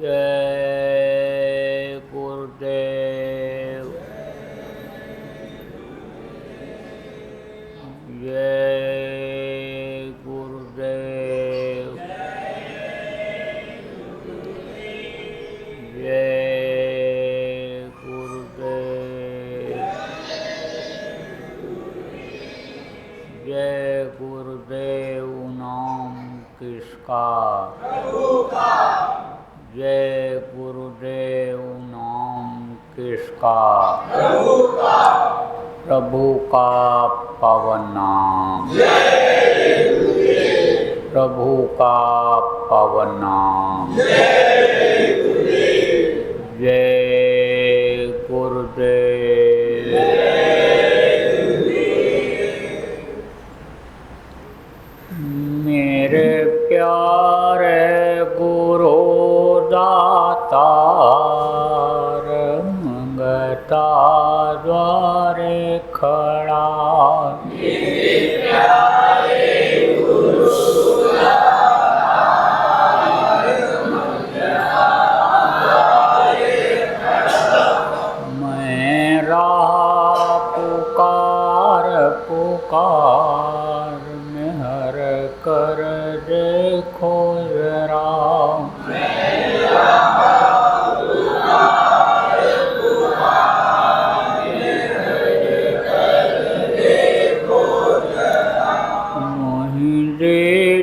जय गुरुदेव। जय गुरुदेव। जय गुरुदेव। जय गुरुदेव नाम किसका? जय गुरुदेव नाम किसका? प्रभु का पावन नाम। प्रभु का पावन नाम। जय गुरुदेव। मेरे प्यारे गुरु दातार मंगता द्वारे खड़ा। मैं रहा पुकार पुकार मेहर कर देखो जरा।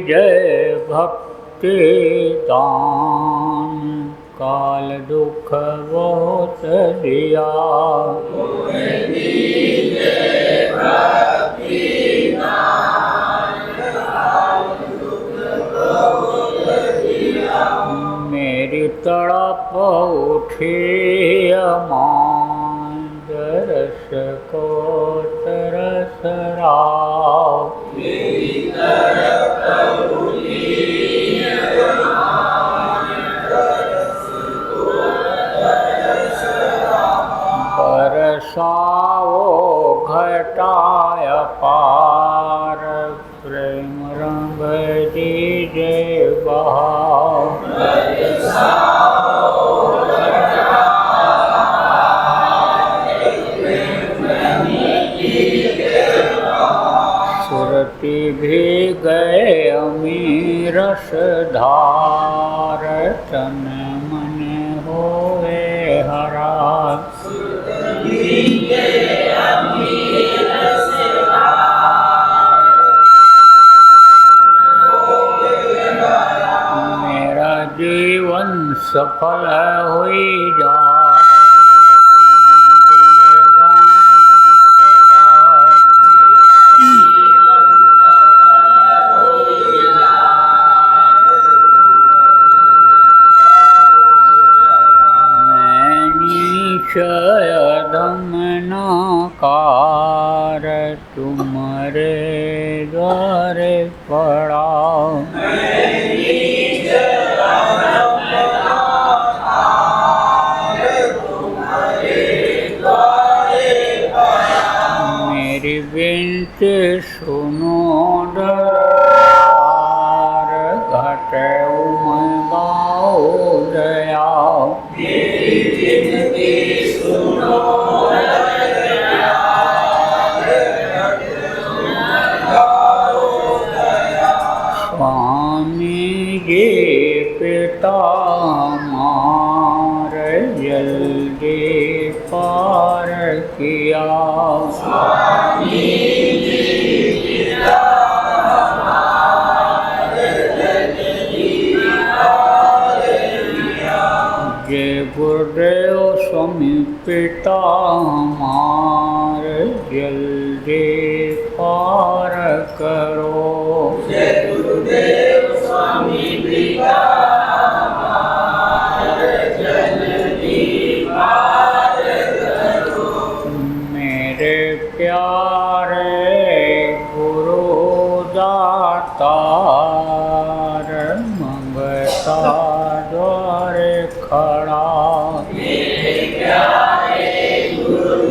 जय भक्ति दान काल दुख बहुत दिया। मेरी तड़प उठी अमान दरस को तरस राव। बरसाओ घटाय पार प्रेम रंग दीजे बहाव। सुरती भी गए अमीर रसधार तन मन होए हरा। मेरा जीवन सफल हुई जाए। धमनाकार तुम्हारे द्वारे पड़ा। मेरी विनती सुनो दरबार घटे मैं गाओ दया। स्वामी जी पिता मार जल्दी पार किया। स्वामी जी पिता मार जल्दी पार किया। जय गुरुदेव स्वामी पिता मार जल्दी पार करो। जय गुरुदेव स्वामी पिता मार जल्दी पार करो। मेरे प्यारे गुरु दातार मंगता द्वारे खड़ा। मेरे प्यारे गुरु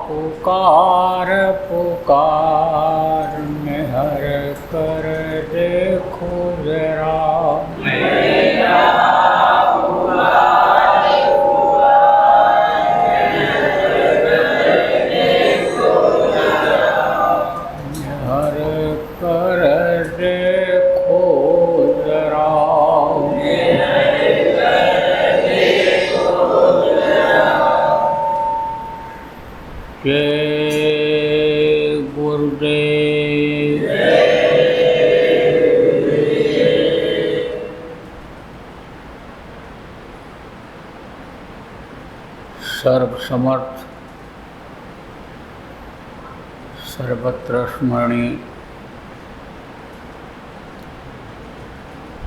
पुकार जय गुरुदेव। सर्वसमर्थ सर्वत्र स्मरणीय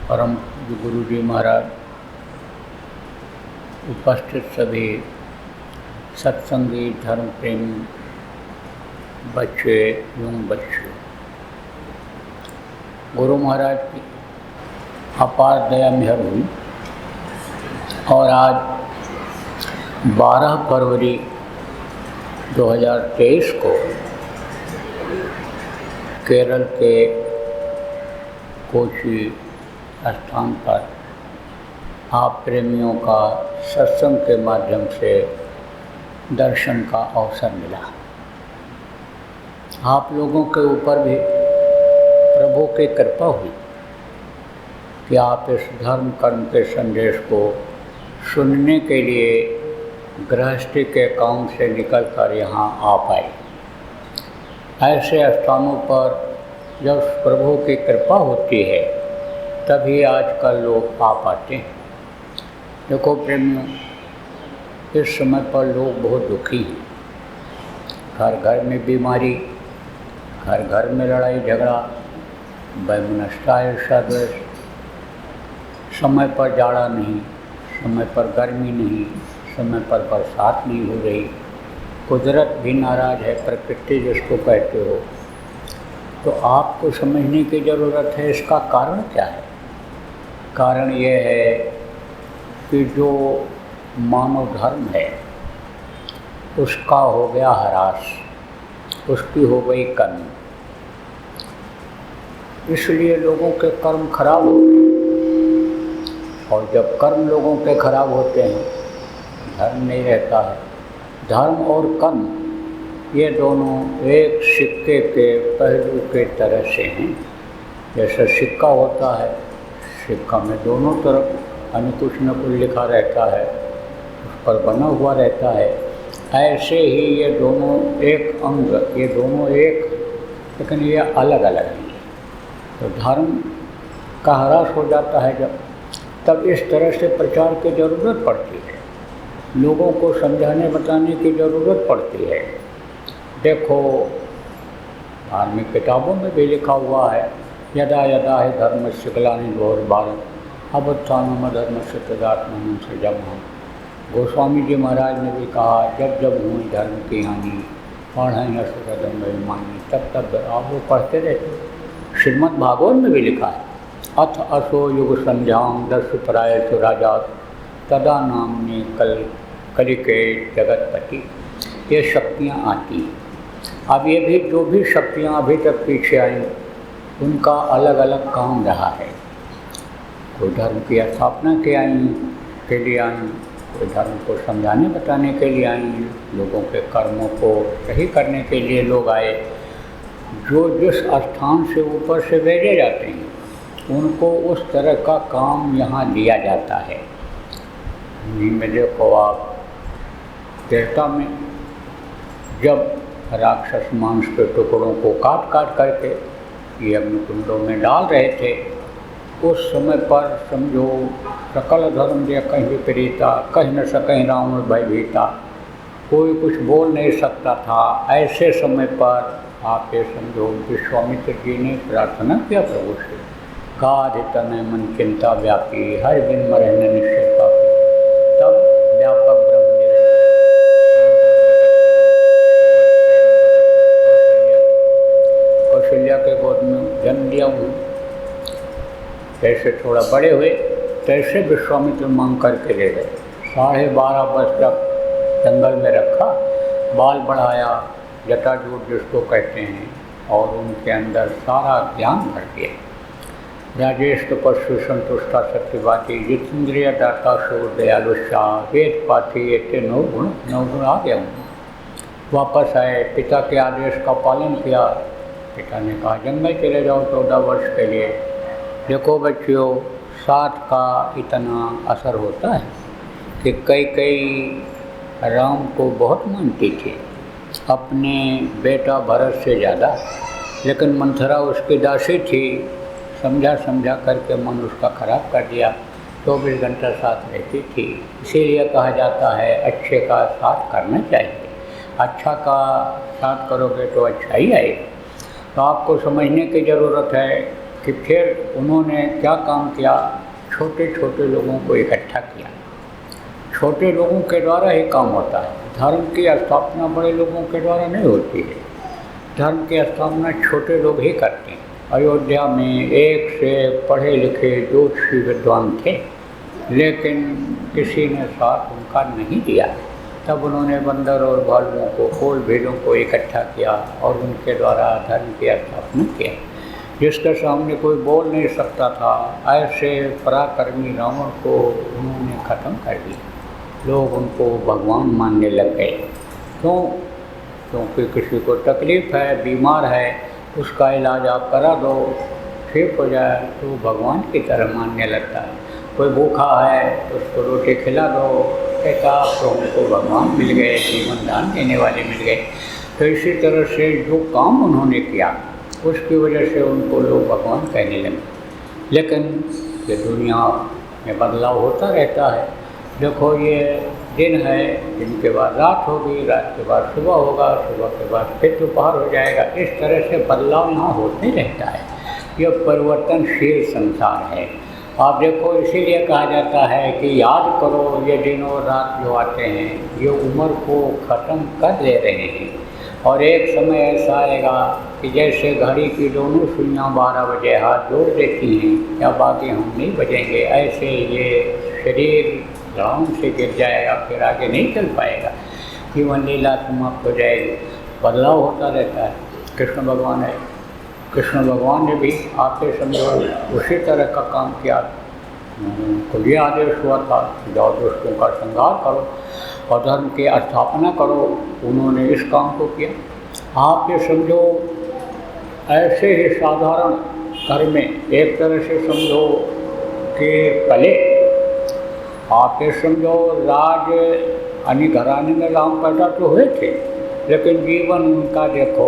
परम गुरु जी महाराज, उपस्थित सभी सत्संगी धर्म प्रेमी बच्चे एवं बच्चे, गुरु महाराज की अपार दया मेहर हुई और आज 12 फरवरी 2023 को केरल के कोची स्थान पर आप प्रेमियों का सत्संग के माध्यम से दर्शन का अवसर मिला। आप लोगों के ऊपर भी प्रभु की कृपा हुई कि आप इस धर्म कर्म के संदेश को सुनने के लिए गृहस्थी के काम से निकलकर यहाँ आ पाए। ऐसे स्थानों पर जब प्रभु की कृपा होती है तभी आजकल लोग आ पाते हैं। देखो प्रेमियों, इस समय पर लोग बहुत दुखी हैं। घर घर में बीमारी, घर घर में लड़ाई झगड़ा, वैमनस्यता, ईर्ष्या द्वेष, समय पर जाड़ा नहीं, समय पर गर्मी नहीं, समय पर बरसात नहीं हो रही, कुदरत भी नाराज है, प्रकृति जिसको कहते हो। तो आपको समझने की ज़रूरत है इसका कारण क्या है। कारण ये है कि जो मानव धर्म है उसका हो गया ह्रास, उसकी हो गई कमी, इसलिए लोगों के कर्म खराब हो गए। और जब कर्म लोगों के खराब होते हैं, धर्म नहीं रहता है। धर्म और कर्म ये दोनों एक सिक्के के पहलू के तरह से हैं। जैसे सिक्का होता है, सिक्का में दोनों तरफ कुछ न कुछ लिखा रहता है, उस पर बना हुआ रहता है। ऐसे ही ये दोनों एक अंग, ये दोनों एक, लेकिन ये अलग अलग हैं। तो धर्म का ह्रास हो जाता है तब इस तरह से प्रचार की ज़रूरत पड़ती है, लोगों को समझाने बताने की ज़रूरत पड़ती है। देखो धार्मिक किताबों में भी लिखा हुआ है, यदा यदा ही धर्मस्य ग्लानिर्भूतभारत अभ्युत्थानमधर्मस्य तदात्मानं सृजाम्यहम्। गोस्वामी जी महाराज ने भी कहा, जब जब हुई धर्म की हानि पढ़ें असुरधर्म अभिमानी, तब तब आप वो पढ़ते रहते। श्रीमद् भागवत में भी लिखा है, अथ असो युग संध्याम दर्शपराय सुराजात तदा नामने कलिके जगतपति। ये शक्तियाँ आती हैं। अब ये भी जो भी शक्तियाँ अभी तक पीछे आई उनका अलग अलग काम रहा है। कोई धर्म की स्थापना के लिए आई, कोई धर्म को समझाने बताने के लिए आई, लोगों के कर्मों को सही करने के लिए लोग आए। जो जिस स्थान से ऊपर से भेजे जाते हैं उनको उस तरह का काम यहाँ दिया जाता है। में देखो आप, देवता में जब राक्षस मांस के टुकड़ों को काट काट करके ये अपने कुंडों में डाल रहे थे, उस समय पर समझो सकल धर्म जो कहीं विपरीता, कहीं न सकहीं रावण भयभीता, कोई कुछ बोल नहीं सकता था। ऐसे समय पर आप ये समझो विश्वामित्र जी ने प्रार्थना किया प्रभु से, गाधितन मन चिंता व्यापी, हर दिन मरहन निश्चय पापी। तब व्यापक ब्रह्म कौशल्या के गोद में जन्म लिया हूँ। जैसे थोड़ा बड़े हुए तैसे विश्वामित्र मांग करके ले गए। 12.5 वर्ष तक जंगल में रखा, बाल बढ़ाया, जटाजूट जिसको कहते हैं, और उनके अंदर सारा ज्ञान भर दिया। राजेश तपस्वी संतुष्टा सत्यवाती, जितेंद्रिय दाता शूर दयालुषा, वेद पाठी, ये 9 गुण आ गया। वापस आए, पिता के आदेश का पालन किया। पिता ने कहा जंगल चले जाओ 14 वर्ष के लिए। देखो बच्चियों, साथ का इतना असर होता है कि कई राम को बहुत मानती थी, अपने बेटा भरत से ज़्यादा, लेकिन मंथरा उसकी दासी थी, समझा समझा करके मन उसका खराब कर दिया। 24 घंटा साथ रहती थी। इसीलिए कहा जाता है अच्छे का साथ करना चाहिए, अच्छा का साथ करोगे तो अच्छा ही आएगा। तो आपको समझने की ज़रूरत है कि फिर उन्होंने क्या काम किया, छोटे छोटे लोगों को इकट्ठा किया। छोटे लोगों के द्वारा ही काम होता है, धर्म की स्थापना बड़े लोगों के द्वारा नहीं होती है। धर्म की स्थापना छोटे लोग ही करते हैं। अयोध्या में एक से पढ़े लिखे ज्योतिषी विद्वान थे, लेकिन किसी ने साथ उनका नहीं दिया। तब उन्होंने बंदर और भालुओं को, कोल भेड़ों को इकट्ठा किया और उनके द्वारा धर्म की स्थापना किया, जिसके सामने कोई बोल नहीं सकता था। ऐसे पराक्रमी रावण को उन्होंने ख़त्म कर दिया। लोग उनको भगवान मानने लग गए। क्यों? क्योंकि किसी को तकलीफ़ है, बीमार है, उसका इलाज आप करा दो, ठीक हो जाए तो भगवान की तरह मानने लगता है। कोई भूखा है तो उसको रोटी खिला दो, कहता तो उनको भगवान मिल गए, जीवन दान देने वाले मिल गए। तो इसी तरह से जो काम उन्होंने किया उसकी वजह से उनको लोग भगवान कहने लगे। लेकिन ये दुनिया में बदलाव होता रहता है। देखो ये दिन है, दिन के बाद रात होगी, रात के बाद सुबह होगा, सुबह के बाद फिर दोपहर हो जाएगा। इस तरह से बदलाव यहाँ होते रहता है। यह परिवर्तनशील संसार है। आप देखो, इसीलिए कहा जाता है कि याद करो ये दिन और रात जो आते हैं ये उम्र को ख़त्म कर ले रहे हैं, और एक समय ऐसा आएगा कि जैसे घड़ी की दोनों सुइयाँ 12 बजे हाथ जोड़ देती हैं, या बाकी हम नहीं बजेंगे, ऐसे ये शरीर ग्राउंड से गिर जाएगा, फिर आगे नहीं चल पाएगा, जीवन लीला समाप्त हो जाएगी। बदलाव होता रहता है। कृष्ण भगवान है, कृष्ण भगवान ने भी आपके समझो उसी तरह का काम किया। उनको ये आदेश हुआ था कि जाओ दुष्टों का संहार करो और धर्म की स्थापना करो, उन्होंने इस काम को किया। आप ये समझो ऐसे ही साधारण घर में एक तरह से समझो कि पले आप ये समझो राज यानी घराने में राम पैदा तो हुए थे, लेकिन जीवन उनका देखो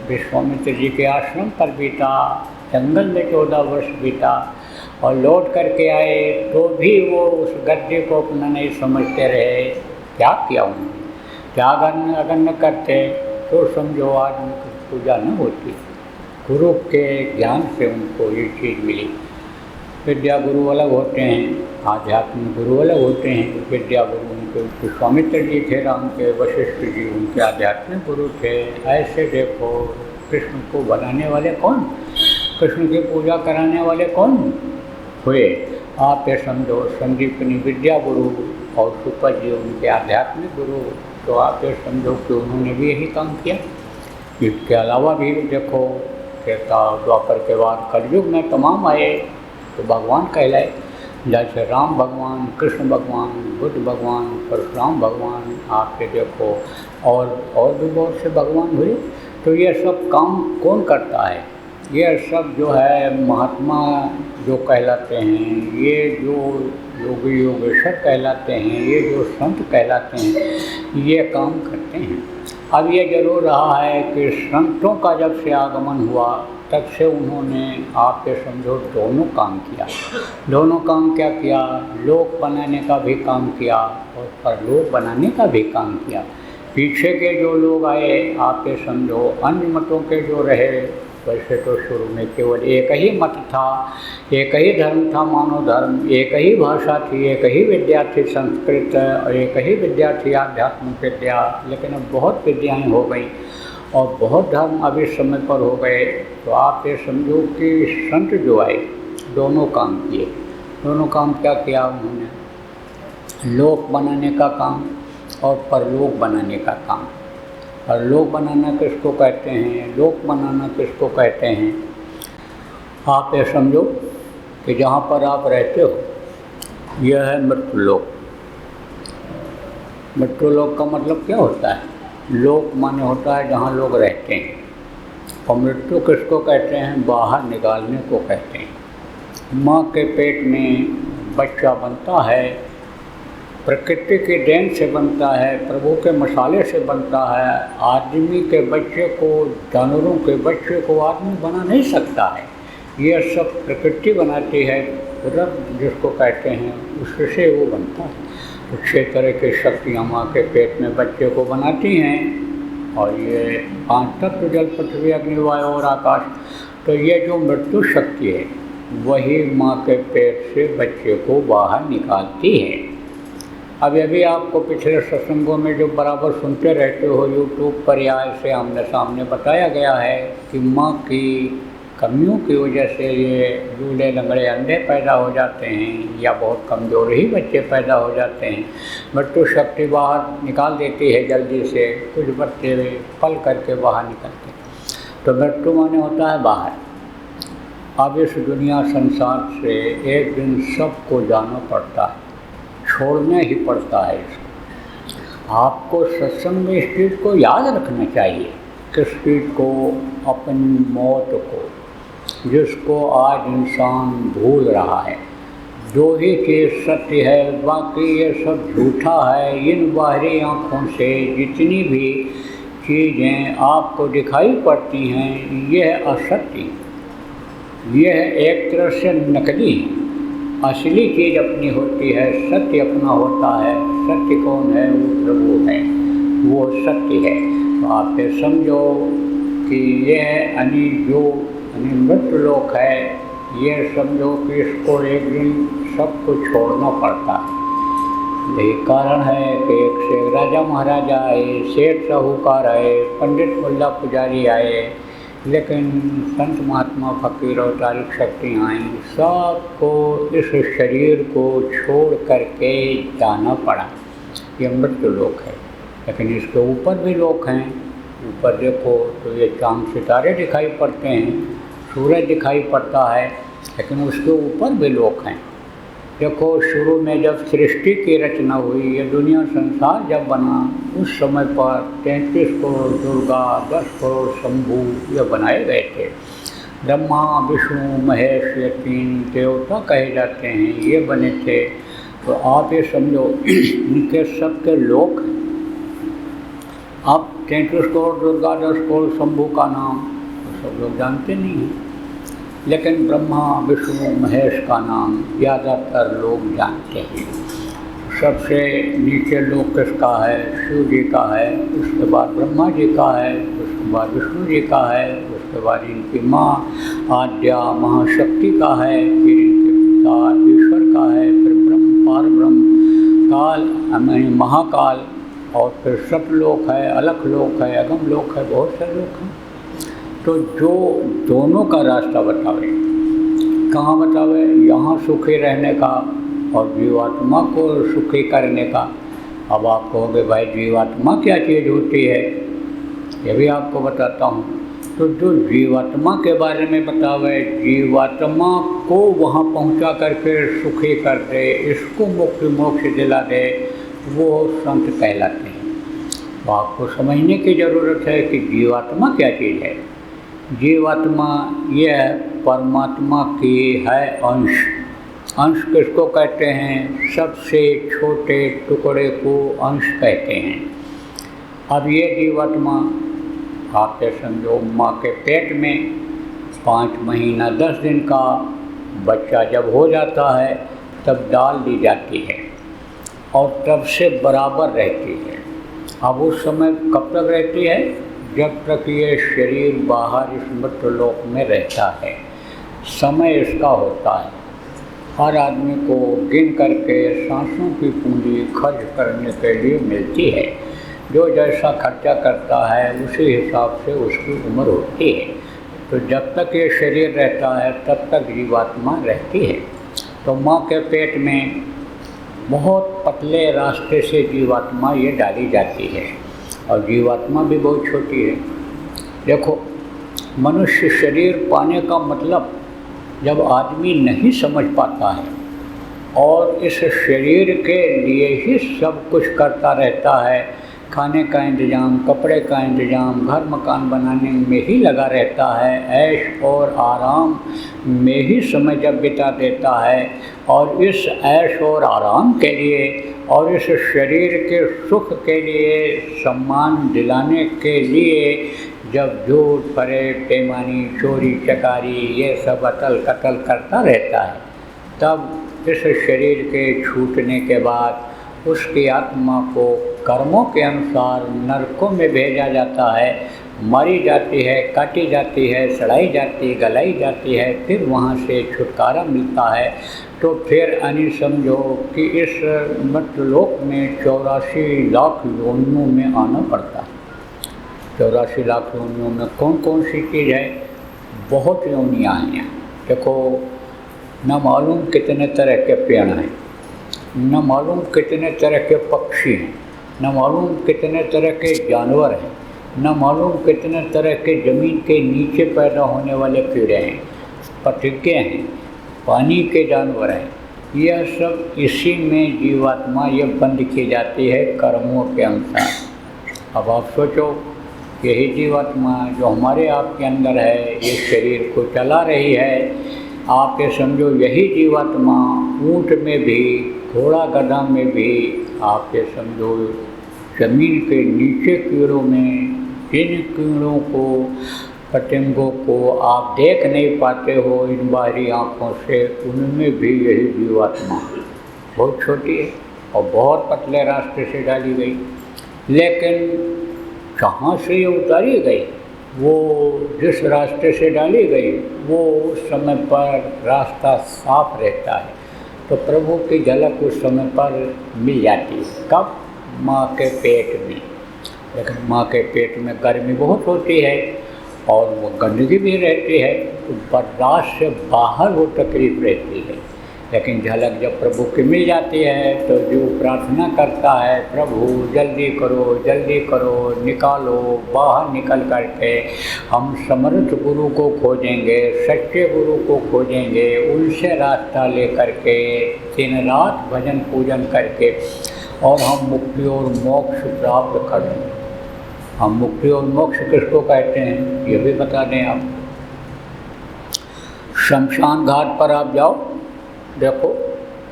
विश्वामित्र जी के आश्रम पर बीता, जंगल में 14 वर्ष बीता, और लौट करके आए तो भी वो उस गद्दे को अपना नहीं समझते रहे। क्या किया उन्होंने? त्याग अगर न करते तो समझो आज उनकी पूजा न होती। गुरु के ज्ञान से उनको ये चीज़ मिली। विद्या गुरु अलग होते हैं, आध्यात्मिक गुरु अलग होते हैं। विद्या गुरु उनके विश्वामित्र जी थे, राम के वशिष्ठ जी उनके आध्यात्मिक गुरु थे। ऐसे देखो कृष्ण को बनाने वाले कौन, कृष्ण की पूजा कराने वाले कौन हुए? आप ये समझो संदीपनी विद्या गुरु और सुपर जी उनके आध्यात्मिक गुरु। तो आप ये समझो कि उन्होंने भी यही काम किया। इसके अलावा भी देखो कहता द्वापर के बाद कलयुग में तमाम आए तो भगवान कहलाए, जैसे राम भगवान, कृष्ण भगवान, बुद्ध भगवान, परशुराम भगवान, आप ये देखो और भी बहुत से भगवान हुए। तो ये सब काम कौन करता है? ये सब जो है महात्मा जो कहलाते हैं, ये जो योगी योगेश्वर कहलाते हैं, ये जो संत कहलाते हैं, ये काम करते हैं। अब ये जरूर रहा है कि संतों का जब से आगमन हुआ तब से उन्होंने आप ये समझो दोनों काम किया। दोनों काम क्या किया? लोक बनाने का भी काम किया और परलोक बनाने का भी काम किया। पीछे के जो लोग आए आप ये समझो अन्य मतों के जो रहे, वैसे तो शुरू में केवल एक ही मत था, एक ही धर्म था, मानव धर्म, एक ही भाषा थी, एक ही विद्या थी संस्कृत, और एक ही विद्या थी आध्यात्मिक विद्या। लेकिन अब बहुत विद्याएँ हो गई और बहुत धर्म अभी समय पर हो गए। तो आप ये समझो कि संत जो आए दोनों काम किए। दोनों काम क्या किया उन्होंने? लोक बनाने का काम और परलोक बनाने का काम। और लोक बनाना किसको कहते हैं, लोक बनाना किसको कहते हैं? आप ये समझो कि जहाँ पर आप रहते हो यह है मृत्युलोक। मृत्युलोक का मतलब क्या होता है? लोक माने होता है जहाँ लोग रहते हैं, और मृत्यु किसको कहते हैं? बाहर निकालने को कहते हैं। माँ के पेट में बच्चा बनता है प्रकृति की देन से बनता है, प्रभु के मसाले से बनता है। आदमी के बच्चे को, जानवरों के बच्चे को आदमी बना नहीं सकता है। ये सब प्रकृति बनाती है, रब जिसको कहते हैं, उससे वो बनता है। तो 6 तरह की शक्तियाँ माँ के पेट में बच्चे को बनाती हैं। और ये 5 तत्व जल, पृथ्वी, अग्नि, वायु और आकाश, तो ये जो मृत्यु शक्ति है वही माँ के पेट से बच्चे को बाहर निकालती है। अब ये भी आपको पिछले सत्संगों में जो बराबर सुनते रहते हो यूट्यूब पर या ऐसे आमने सामने बताया गया है कि माँ की कमियों की वजह से ये लूले लंगड़े अंधे पैदा हो जाते हैं या बहुत कमज़ोर ही बच्चे पैदा हो जाते हैं। मृत्यु शक्ति बाहर निकाल देती है जल्दी से, कुछ बच्चे पल करके बाहर निकलते हैं। तो मृत्यु माने होता है बाहर। अब इस दुनिया संसार से एक दिन सबको जाना पड़ता है, छोड़ना ही पड़ता है इसको। आपको सत्संग में इस चीज़ को याद रखना चाहिए, किस चीज़ को, अपनी मौत को, जिसको आज इंसान भूल रहा है। जो ही चीज़ सत्य है, बाकी ये सब झूठा है। इन बाहरी आँखों से जितनी भी चीज़ें आपको दिखाई पड़ती हैं, यह असत्य, यह एक तरह से नकली है। असली चीज़ अपनी होती है, सत्य अपना होता है। सत्य कौन है? वो प्रभु है, वो सत्य है। तो आप ये समझो कि यह जो मृत्यु लोक है, ये समझो कि इसको एक दिन सबको छोड़ना पड़ता है। यही कारण है कि एक से राजा महाराजा आए, सेठ साहूकार आए, पंडित मुल्ला पुजारी आए, लेकिन संत महात्मा फकीर और तारिक शक्तियाँ आई, सबको इस शरीर को छोड़ करके जाना पड़ा। ये मृत्यु लोक है। लेकिन इसके ऊपर भी लोक हैं। ऊपर देखो तो ये चांद सितारे दिखाई पड़ते हैं, सूरज दिखाई पड़ता है, लेकिन उसके ऊपर भी लोक हैं। देखो शुरू में जब सृष्टि की रचना हुई, ये दुनिया संसार जब बना, उस समय पर 33 करोड़ दुर्गा, 10 करोड़ शंभू ये बनाए गए थे। ब्रह्मा, विष्णु, महेश, ये 3 देवता कहे जाते हैं, ये बने थे। तो आप ये समझो इनके सबके लोक हैं। अब 33 करोड़ दुर्गा, 10 करोड़ शंभू का नाम तो सब लोग जानते नहीं हैं, लेकिन ब्रह्मा, विष्णु, महेश का नाम ज़्यादातर लोग जानते हैं। सबसे नीचे लोक किसका है? शिव जी का है, उसके बाद ब्रह्मा जी का है, उसके बाद विष्णु जी का है, उसके बाद इनकी माँ आद्या महाशक्ति का है, फिर इनके पिता ईश्वर का है, फिर ब्रह्म, पार ब्रह्म, काल महाकाल, और फिर सतलोक है, अलख लोक है, अगम लोक है, बहुत से लोक हैं। तो जो दोनों का रास्ता बतावे, कहाँ बतावे? यहाँ सुखी रहने का और जीवात्मा को सुखी करने का। अब आप कहोगे भाई जीवात्मा क्या चीज़ होती है, ये भी आपको बताता हूँ। तो जो जीवात्मा के बारे में बतावे, जीवात्मा को वहाँ पहुँचा करके सुखी कर दे, इसको मुक्ति मोक्ष दिला दे, वो संत कहलाते हैं। तो आपको समझने की ज़रूरत है कि जीवात्मा क्या चीज़ है। जीवात्मा यह परमात्मा की है अंश। अंश किसको कहते हैं? सबसे छोटे टुकड़े को अंश कहते हैं। अब ये जीवात्मा आप ये समझो, माँ के पेट में 5 महीना 10 दिन का बच्चा जब हो जाता है, तब डाल दी जाती है और तब से बराबर रहती है। अब उस समय कब तक रहती है? जब तक ये शरीर बाहर इस मृत्यु लोक में रहता है। समय इसका होता है। हर आदमी को गिन करके सांसों की पूंजी खर्च करने के लिए मिलती है। जो जैसा खर्चा करता है उसी हिसाब से उसकी उम्र होती है। तो जब तक ये शरीर रहता है तब तक जीवात्मा रहती है। तो माँ के पेट में बहुत पतले रास्ते से जीवात्मा ये डाली जाती है और जीवात्मा भी बहुत छोटी है। देखो, मनुष्य शरीर पाने का मतलब जब आदमी नहीं समझ पाता है और इस शरीर के लिए ही सब कुछ करता रहता है, खाने का इंतज़ाम, कपड़े का इंतज़ाम, घर मकान बनाने में ही लगा रहता है, ऐश और आराम में ही समय जब बिता देता है, और इस ऐश और आराम के लिए और इस शरीर के सुख के लिए, सम्मान दिलाने के लिए जब झूठ, फरेब, बेईमानी, चोरी चकारी ये सब अतल कतल करता रहता है, तब इस शरीर के छूटने के बाद उसकी आत्मा को कर्मों के अनुसार नरकों में भेजा जाता है, मारी जाती है, काटी जाती है, सड़ाई जाती, गलाई जाती है, फिर वहाँ से छुटकारा मिलता है। तो फिर यानी समझो कि इस मर्त्यलोक में 84 लाख योनियों में आना पड़ता है। 84 लाख योनियों में कौन कौन सी चीज़ है? बहुत योनियाँ हैं। देखो, न मालूम कितने तरह के पेड़ हैं, न मालूम कितने तरह के पक्षी हैं, न मालूम कितने तरह के जानवर हैं, न मालूम कितने तरह के ज़मीन के नीचे पैदा होने वाले कीड़े हैं, पथिके हैं, पानी के जानवर हैं। यह सब इसी में जीवात्मा ये बंद की जाती है कर्मों के अनुसार। अब आप सोचो, यही जीवात्मा जो हमारे आपके अंदर है, ये शरीर को चला रही है। आप ये समझो, यही जीवात्मा ऊँट में भी, घोड़ा गधा में भी, आप ये समझो ज़मीन के नीचे कीड़ों में, जिन कीड़ों को, पतंगों को आप देख नहीं पाते हो इन बाहरी आँखों से, उनमें भी यही जीवात्मा बहुत छोटी है और बहुत पतले रास्ते से डाली गई। लेकिन कहाँ से ये उतारी गई? वो जिस रास्ते से डाली गई वो उस समय पर रास्ता साफ रहता है, तो प्रभु की झलक उस समय पर मिल जाती है। कब? माँ के पेट में। लेकिन माँ के पेट में गर्मी बहुत होती है और वो गंदगी भी रहती है, तो बर्दाश्त से बाहर वो तकलीफ रहती है। लेकिन झलक जब प्रभु की मिल जाती है तो जो प्रार्थना करता है, प्रभु जल्दी करो, निकालो, बाहर निकल करके हम समर्थ गुरु को खोजेंगे, सच्चे गुरु को खोजेंगे, उनसे रास्ता ले करके दिन रात भजन पूजन करके और हम मुक्ति और मोक्ष प्राप्त करेंगे। हम मुक्ति और मोक्ष किसको कहते हैं ये भी बता दें आप। शमशान घाट पर आप जाओ, देखो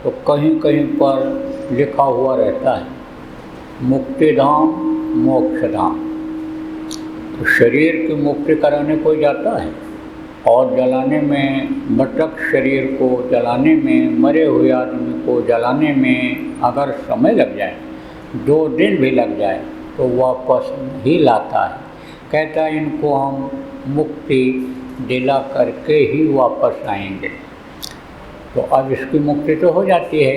तो कहीं कहीं पर लिखा हुआ रहता है मुक्ति धाम, मोक्ष धाम। तो शरीर की मुक्ति कराने कोई जाता है और जलाने में, मृतक शरीर को जलाने में, मरे हुए आदमी को जलाने में अगर समय लग जाए, 2 दिन भी लग जाए, तो वापस नहीं लाता है। कहता है इनको हम मुक्ति दिला करके ही वापस आएंगे। तो अब इसकी मुक्ति तो हो जाती है,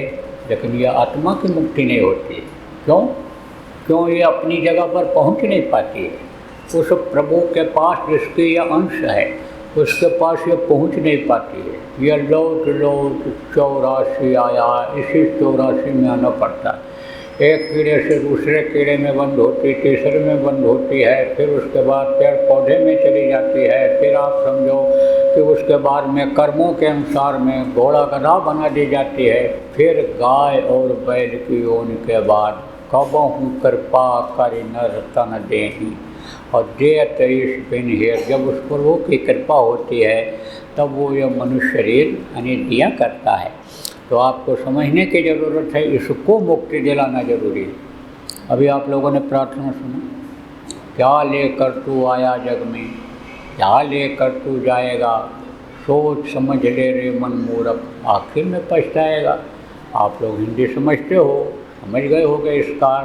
लेकिन यह आत्मा की मुक्ति नहीं होती है। क्यों? ये अपनी जगह पर पहुंच नहीं पाती है। उस प्रभु के पास जिसके यह अंश है, उसके पास ये पहुंच नहीं पाती है। यह लौट 84 आया, इसी 84 में आना पड़ता है। एक कीड़े से दूसरे कीड़े में बंद होती, तीसरे में बंद होती है, फिर उसके बाद पेड़ पौधे में चली जाती है, फिर आप समझो कि उसके बाद में कर्मों के अनुसार में घोड़ा गधा बना दी जाती है, फिर गाय और बैल की योनि के बाद कबहू कृपा करि नर तन देहि और दे तेईस बिन हेर। जब उस पर वो की कृपा होती है तब वो यह मनुष्य शरीर यानी दिया करता है। तो आपको समझने की ज़रूरत है, इसको मुक्ति दिलाना जरूरी है। अभी आप लोगों ने प्रार्थना सुना, क्या लेकर तू आया जग में, क्या लेकर तू जाएगा, सोच समझ ले रे मन मूर्ख, आखिर में पछताएगा। आप लोग हिंदी समझते हो, समझ गए होगे इसका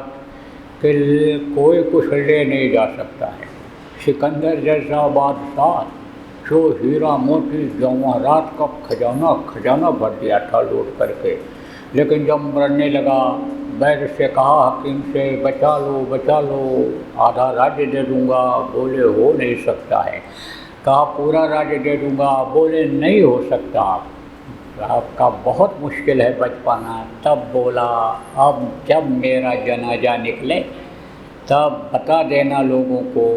कि कोई कुछ ले नहीं जा सकता है। सिकंदर जैसा बादशाह जो हीरा मोती जवाहरात का खजाना भर दिया था लूट करके, लेकिन जब मरने लगा वैद्य से कहा हकीम से बचा लो, आधा राज्य दे दूंगा, बोले हो नहीं सकता है। कहा पूरा राज्य दे दूंगा, बोले नहीं हो सकता, आपका बहुत मुश्किल है बच पाना। तब बोला अब जब मेरा जनाजा निकले तब बता देना लोगों को।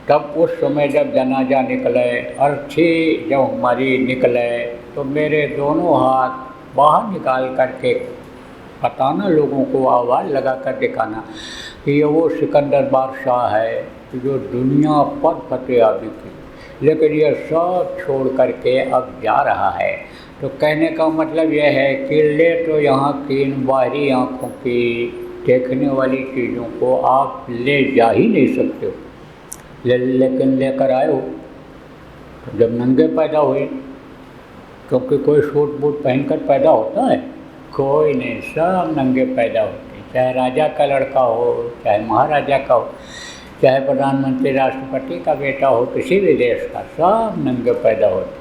तब उस समय जब जनाजा निकले, अर्थी जब हमारी निकले, तो मेरे दोनों हाथ बाहर निकाल करके बताना लोगों को, आवाज़ लगा कर दिखाना कि ये वो सिकंदर बादशाह है जो दुनिया पर फतेह याबी की, लेकिन ये सब छोड़ करके अब जा रहा है। तो कहने का मतलब यह है कि ले तो यहाँ की इन बाहरी आँखों की देखने वाली चीज़ों को आप ले जा ही नहीं सकते हो, लेकिन लेकर आए हो। तो जब नंगे पैदा हुए, क्योंकि कोई सूट बूट पहनकर पैदा होता है? कोई नहीं, सब नंगे पैदा होते हैं, चाहे राजा का लड़का हो, चाहे महाराजा का हो, चाहे प्रधानमंत्री राष्ट्रपति का बेटा हो, किसी भी देश का, सब नंगे पैदा होते हैं।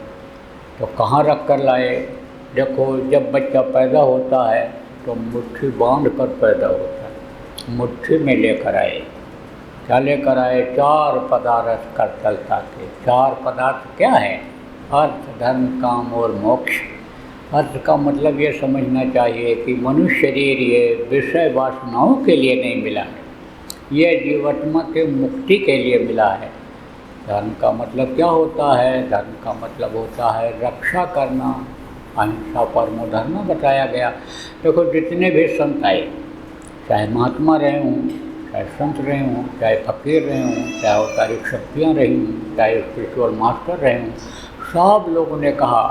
तो कहाँ रख कर लाए? देखो, जब बच्चा पैदा होता है तो मुट्ठी बांध कर पैदा होता है, मुट्ठी में लेकर आए। क्या लेकर आए? 4 पदार्थ कर चलता थे। 4 पदार्थ क्या है? अर्थ, धर्म, काम और मोक्ष। अर्थ का मतलब ये समझना चाहिए कि मनुष्य शरीर ये विषय वासनाओं के लिए नहीं मिला है, ये जीवात्मा के मुक्ति के लिए मिला है। धर्म का मतलब क्या होता है? धर्म का मतलब होता है रक्षा करना, अहिंसा परमो धर्म बताया गया। देखो, जितने भी संत आए, चाहे महात्मा रहे हों, चाहे संत रहे हों, चाहे फकीर रहे हों, चाहे अवतारिक शक्तियाँ रही हों, चाहे स्पिरिचुअल मास्टर रहे हों, सब लोगों ने कहा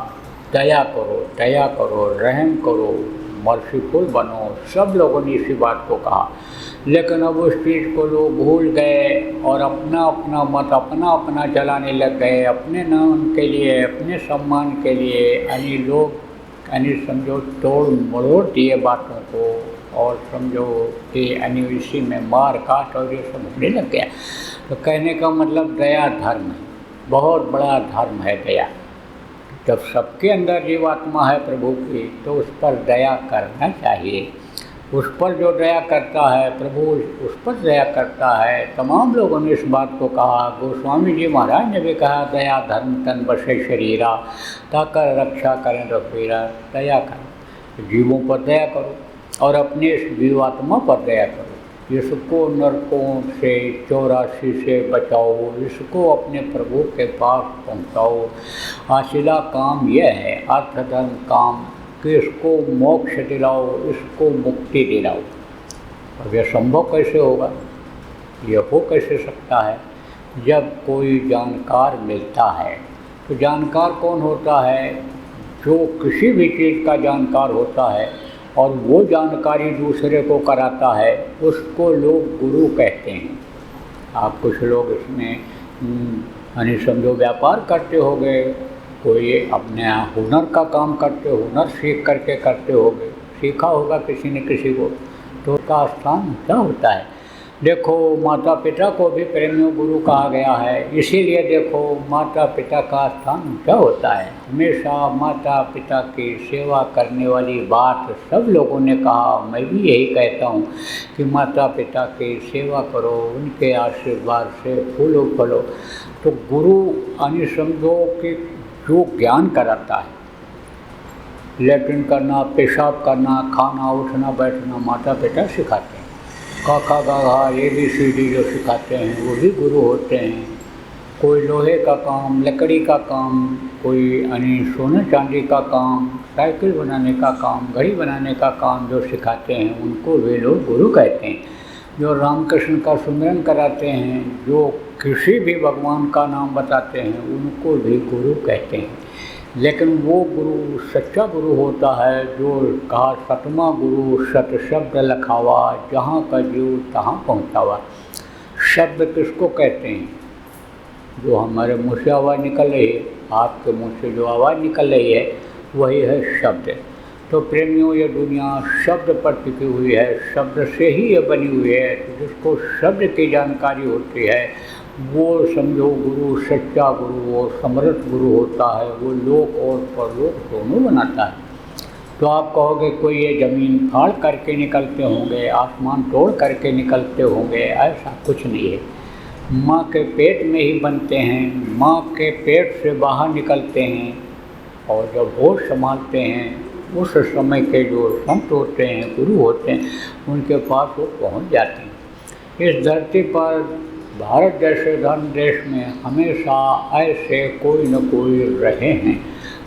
दया करो, दया करो, रहम करो, मर्सीफुल बनो। सब लोगों ने इसी बात को कहा। लेकिन अब उस चीज़ को लोग भूल गए और अपना अपना मत अपना अपना चलाने लग गए, अपने नाम के लिए, अपने सम्मान के लिए। यानी लोग समझो तोड़ मरोड़ दिए बातों को, और समझो कि यानी इसी में मार काट और ये सब होने लग गया। तो कहने का मतलब दया धर्म है, बहुत बड़ा धर्म है दया। जब सबके अंदर जीवात्मा है प्रभु की, तो उस पर दया करना चाहिए। उस पर जो दया करता है प्रभु, उस पर दया करता है। तमाम लोगों ने इस बात को कहा। गोस्वामी जी महाराज ने भी कहा, दया धर्म तन बसे शरीरा, ताकर रक्षा करें रघुवीरा। दया करो, जीवों पर दया करो और अपने इस जीवात्मा पर दया करो। इसको नरकों से 84 से बचाओ, इसको अपने प्रभु के पास पहुँचाओ। हासिला काम यह है, अर्थ धर्म काम, कि इसको मोक्ष दिलाओ, इसको मुक्ति दिलाओ। अब यह संभव कैसे होगा? यह हो कैसे सकता है? जब कोई जानकार मिलता है। तो जानकार कौन होता है? जो किसी भी चीज़ का जानकार होता है और वो जानकारी दूसरे को कराता है, उसको लोग गुरु कहते हैं। आप कुछ लोग इसमें यानी समझो व्यापार करते होंगे, कोई अपने हुनर का काम करते, हुनर सीख करके करते होंगे, सीखा होगा किसी ने किसी को, तो उसका स्थान क्या होता है? देखो, माता पिता को भी प्रेमियों गुरु कहा गया है। इसीलिए देखो, माता पिता का स्थान ऊँचा होता है। हमेशा माता पिता की सेवा करने वाली बात सब लोगों ने कहा। मैं भी यही कहता हूँ कि माता पिता की सेवा करो, उनके आशीर्वाद से फूलो फलो। तो गुरु यानी समझो कि जो ज्ञान कराता है, लेट्रिन करना, पेशाब करना, खाना, उठना, बैठना, माता पिता सिखाते हैं। काका गाघा ABCD जो सिखाते हैं वो भी गुरु होते हैं। कोई लोहे का काम, लकड़ी का काम, कोई यानी सोने चांदी का काम, साइकिल बनाने का काम, घड़ी बनाने का काम जो सिखाते हैं, उनको वे लोग गुरु कहते हैं। जो रामकृष्ण का सुमिरन कराते हैं, जो किसी भी भगवान का नाम बताते हैं, उनको भी गुरु कहते हैं। लेकिन वो गुरु सच्चा गुरु होता है जो कहा, सतमा गुरु सत शब्द लखावा, जहाँ का जीव तहाँ पहुँचावा। शब्द किसको कहते हैं? जो हमारे मुँह से आवाज़ निकल रही है, आपके मुँह से जो आवाज़ निकल रही है, वही है शब्द। तो प्रेमियों, ये दुनिया शब्द पर टिकी हुई है, शब्द से ही ये बनी हुई है। तो जिसको शब्द की जानकारी होती है, वो समझो गुरु, सच्चा गुरु और समर्थ गुरु होता है। वो लोक और परलोक दोनों बनाता है। तो आप कहोगे कोई ये ज़मीन फाड़ करके निकलते होंगे, आसमान तोड़ करके निकलते होंगे, ऐसा कुछ नहीं है। माँ के पेट में ही बनते हैं, माँ के पेट से बाहर निकलते हैं, और जब होश संभालते हैं, उस समय के जो संत होते हैं, गुरु होते हैं, उनके पास वो पहुँच जाते हैं। इस धरती पर भारत जैसे धर्म देश में हमेशा ऐसे कोई न कोई रहे हैं।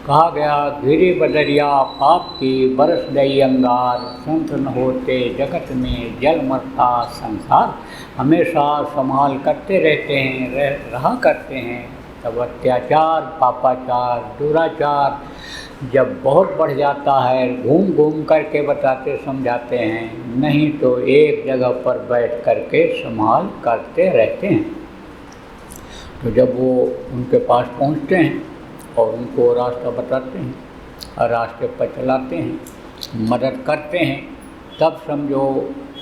कहा गया, गिरी बदरिया पाप की बरस गई अंगार, संत न होते जगत में जल मरता संसार। हमेशा संभाल करते रहते हैं, रहा करते हैं। तब अत्याचार, पापाचार, दुराचार, जब बहुत बढ़ जाता है घूम घूम करके बताते समझाते हैं, नहीं तो एक जगह पर बैठ करके संभाल करते रहते हैं। तो जब वो उनके पास पहुंचते हैं और उनको रास्ता बताते हैं और रास्ते पर चलाते हैं, मदद करते हैं, तब समझो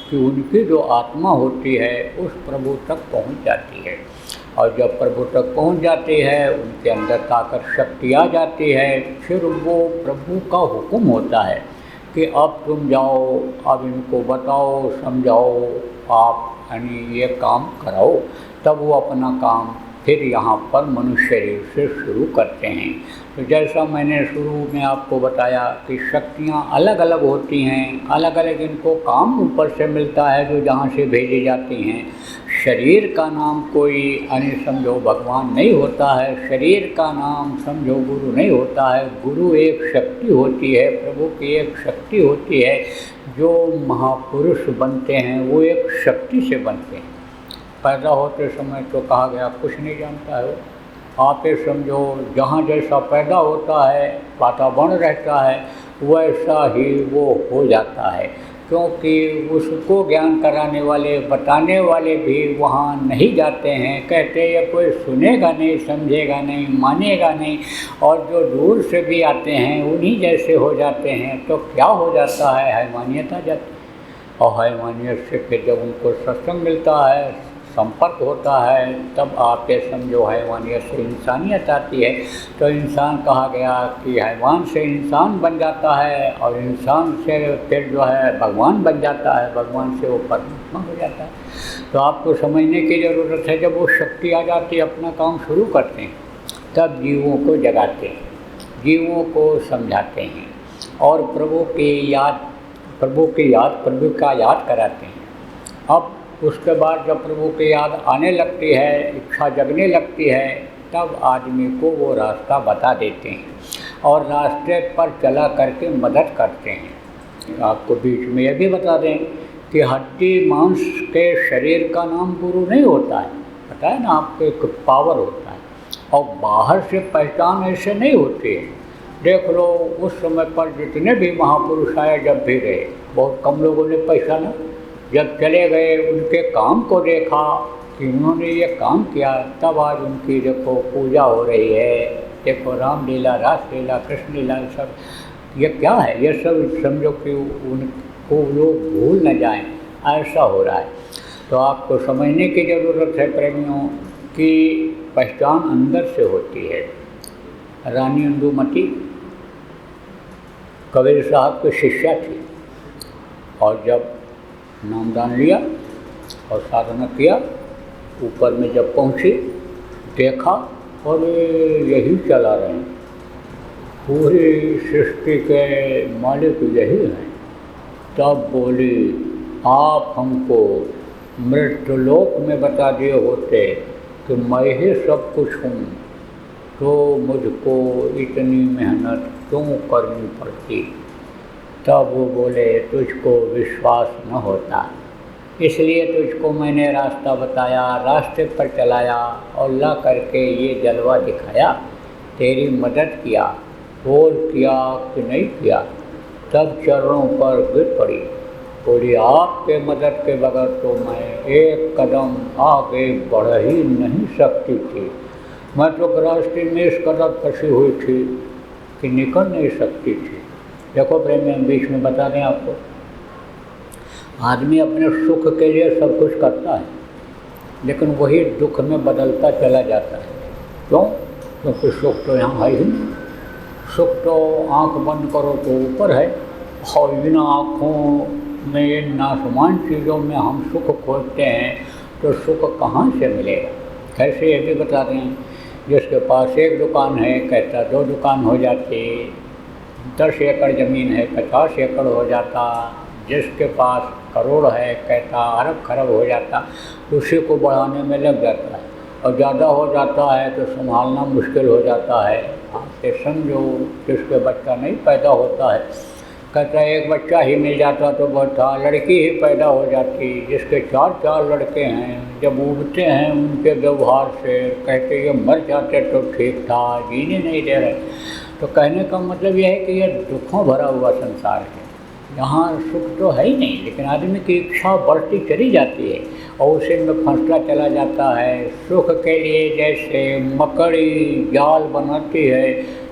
कि उनकी जो आत्मा होती है उस प्रभु तक पहुंच जाती है। और जब प्रभु तक पहुंच जाती है, उनके अंदर ताकत शक्ति आ जाती है, फिर वो प्रभु का हुक्म होता है कि अब तुम जाओ, अब इनको बताओ, समझाओ, आप यानी ये काम कराओ। तब वो अपना काम फिर यहाँ पर मनुष्य शरीर से शुरू करते हैं। तो जैसा मैंने शुरू में आपको बताया कि शक्तियाँ अलग अलग होती हैं, अलग अलग इनको काम ऊपर से मिलता है जो जहाँ से भेजी जाती हैं। शरीर का नाम कोई यानी समझो भगवान नहीं होता है, शरीर का नाम समझो गुरु नहीं होता है। गुरु एक शक्ति होती है, प्रभु की एक शक्ति होती है। जो महापुरुष बनते हैं वो एक शक्ति से बनते हैं। पैदा होते समय तो कहा गया कुछ नहीं जानता है, आप ये समझो जहाँ जैसा पैदा होता है वातावरण रहता है वैसा ही वो हो जाता है, क्योंकि उसको ज्ञान कराने वाले बताने वाले भी वहाँ नहीं जाते हैं। कहते ये कोई सुनेगा नहीं, समझेगा नहीं, मानेगा नहीं, और जो दूर से भी आते हैं उन्हीं जैसे हो जाते हैं। तो क्या हो जाता है, हैवानियत आ जाती है। और हैवानियत से फिर जब उनको सत्संग मिलता है, संपर्क होता है, तब आप ये समझो हैवानियत से इंसानियत आती है। तो इंसान कहा गया कि हैवान से इंसान बन जाता है और इंसान से फिर जो है भगवान बन जाता है, भगवान से वो परमात्मा हो जाता है। तो आपको समझने की ज़रूरत है, जब वो शक्ति आ जाती है अपना काम शुरू करते हैं, तब जीवों को जगाते हैं, जीवों को समझाते हैं और प्रभु का याद कराते हैं। अब उसके बाद जब प्रभु की याद आने लगती है, इच्छा जगने लगती है, तब आदमी को वो रास्ता बता देते हैं और रास्ते पर चला करके मदद करते हैं। आपको बीच में ये भी बता दें कि हड्डी मांस के शरीर का नाम गुरु नहीं होता है, पता है ना आपको, एक पावर होता है और बाहर से पहचान ऐसे नहीं होती है। देख लो उस समय पर जितने भी महापुरुष आए जब भी गए, बहुत कम लोगों ने पहचाना। जब चले गए उनके काम को देखा कि उन्होंने ये काम किया, तब आज उनकी देखो पूजा हो रही है। देखो रामलीला, रासलीला, कृष्ण लीला, सब ये क्या है, ये सब समझो कि उनको लोग भूल न जाएं, ऐसा हो रहा है। तो आपको समझने की ज़रूरत है प्रेमियों कि पहचान अंदर से होती है। रानी इंदुमती कबीर साहब की शिष्या थी और जब नामदान लिया और साधना किया, ऊपर में जब पहुँची देखा और यही चला रहे हैं, पूरी सृष्टि के मालिक यही हैं। तब बोली, आप हमको मृत्युलोक में बता दिए होते कि मैं ही सब कुछ हूँ, तो मुझको इतनी मेहनत क्यों करनी पड़ती। तब वो बोले, तुझको विश्वास न होता, इसलिए तुझको मैंने रास्ता बताया, रास्ते पर चलाया और ला करके ये जलवा दिखाया, तेरी मदद किया, और किया कि नहीं किया। तब चरणों पर गिर पड़ी, बोली आपके मदद के बगैर तो मैं एक कदम आगे बढ़ ही नहीं सकती थी। मैं तो गृहस्थी में इस कदर फंसी हुई थी कि निकल नहीं सकती थी। देखो प्रेमी, हम बीच में बता दें आपको, आदमी अपने सुख के लिए सब कुछ करता है, लेकिन वही दुख में बदलता चला जाता है। क्यों? क्योंकि सुख तो यहाँ है ही नहीं। सुख तो आँख बंद करो तो ऊपर है, और इन आँखों में इन नाशवान चीज़ों में हम सुख खोजते हैं, तो सुख कहाँ से मिलेगा। कैसे ये भी बता दें, जिसके पास एक दुकान है कहता 2 दुकान हो जाती, 10 एकड़ ज़मीन है 50 एकड़ हो जाता, जिसके पास करोड़ है कहता अरब खरब हो जाता। उसी को बढ़ाने में लग जाता है और ज़्यादा हो जाता है तो संभालना मुश्किल हो जाता है। आपसे समझो जिसके बच्चा नहीं पैदा होता है कहता एक बच्चा ही मिल जाता तो बहुत था, लड़की ही पैदा हो जाती। जिसके 4 लड़के हैं, जब उगते हैं उनके व्यवहार से कहते ये मर जाते तो ठीक था, जीने नहीं दे रहे। तो कहने का मतलब यह है कि यह दुखों भरा हुआ संसार है, यहाँ सुख तो है ही नहीं, लेकिन आदमी की इच्छा बढ़ती चली जाती है और उसी में फंसता चला जाता है। सुख के लिए जैसे मकड़ी जाल बनाती है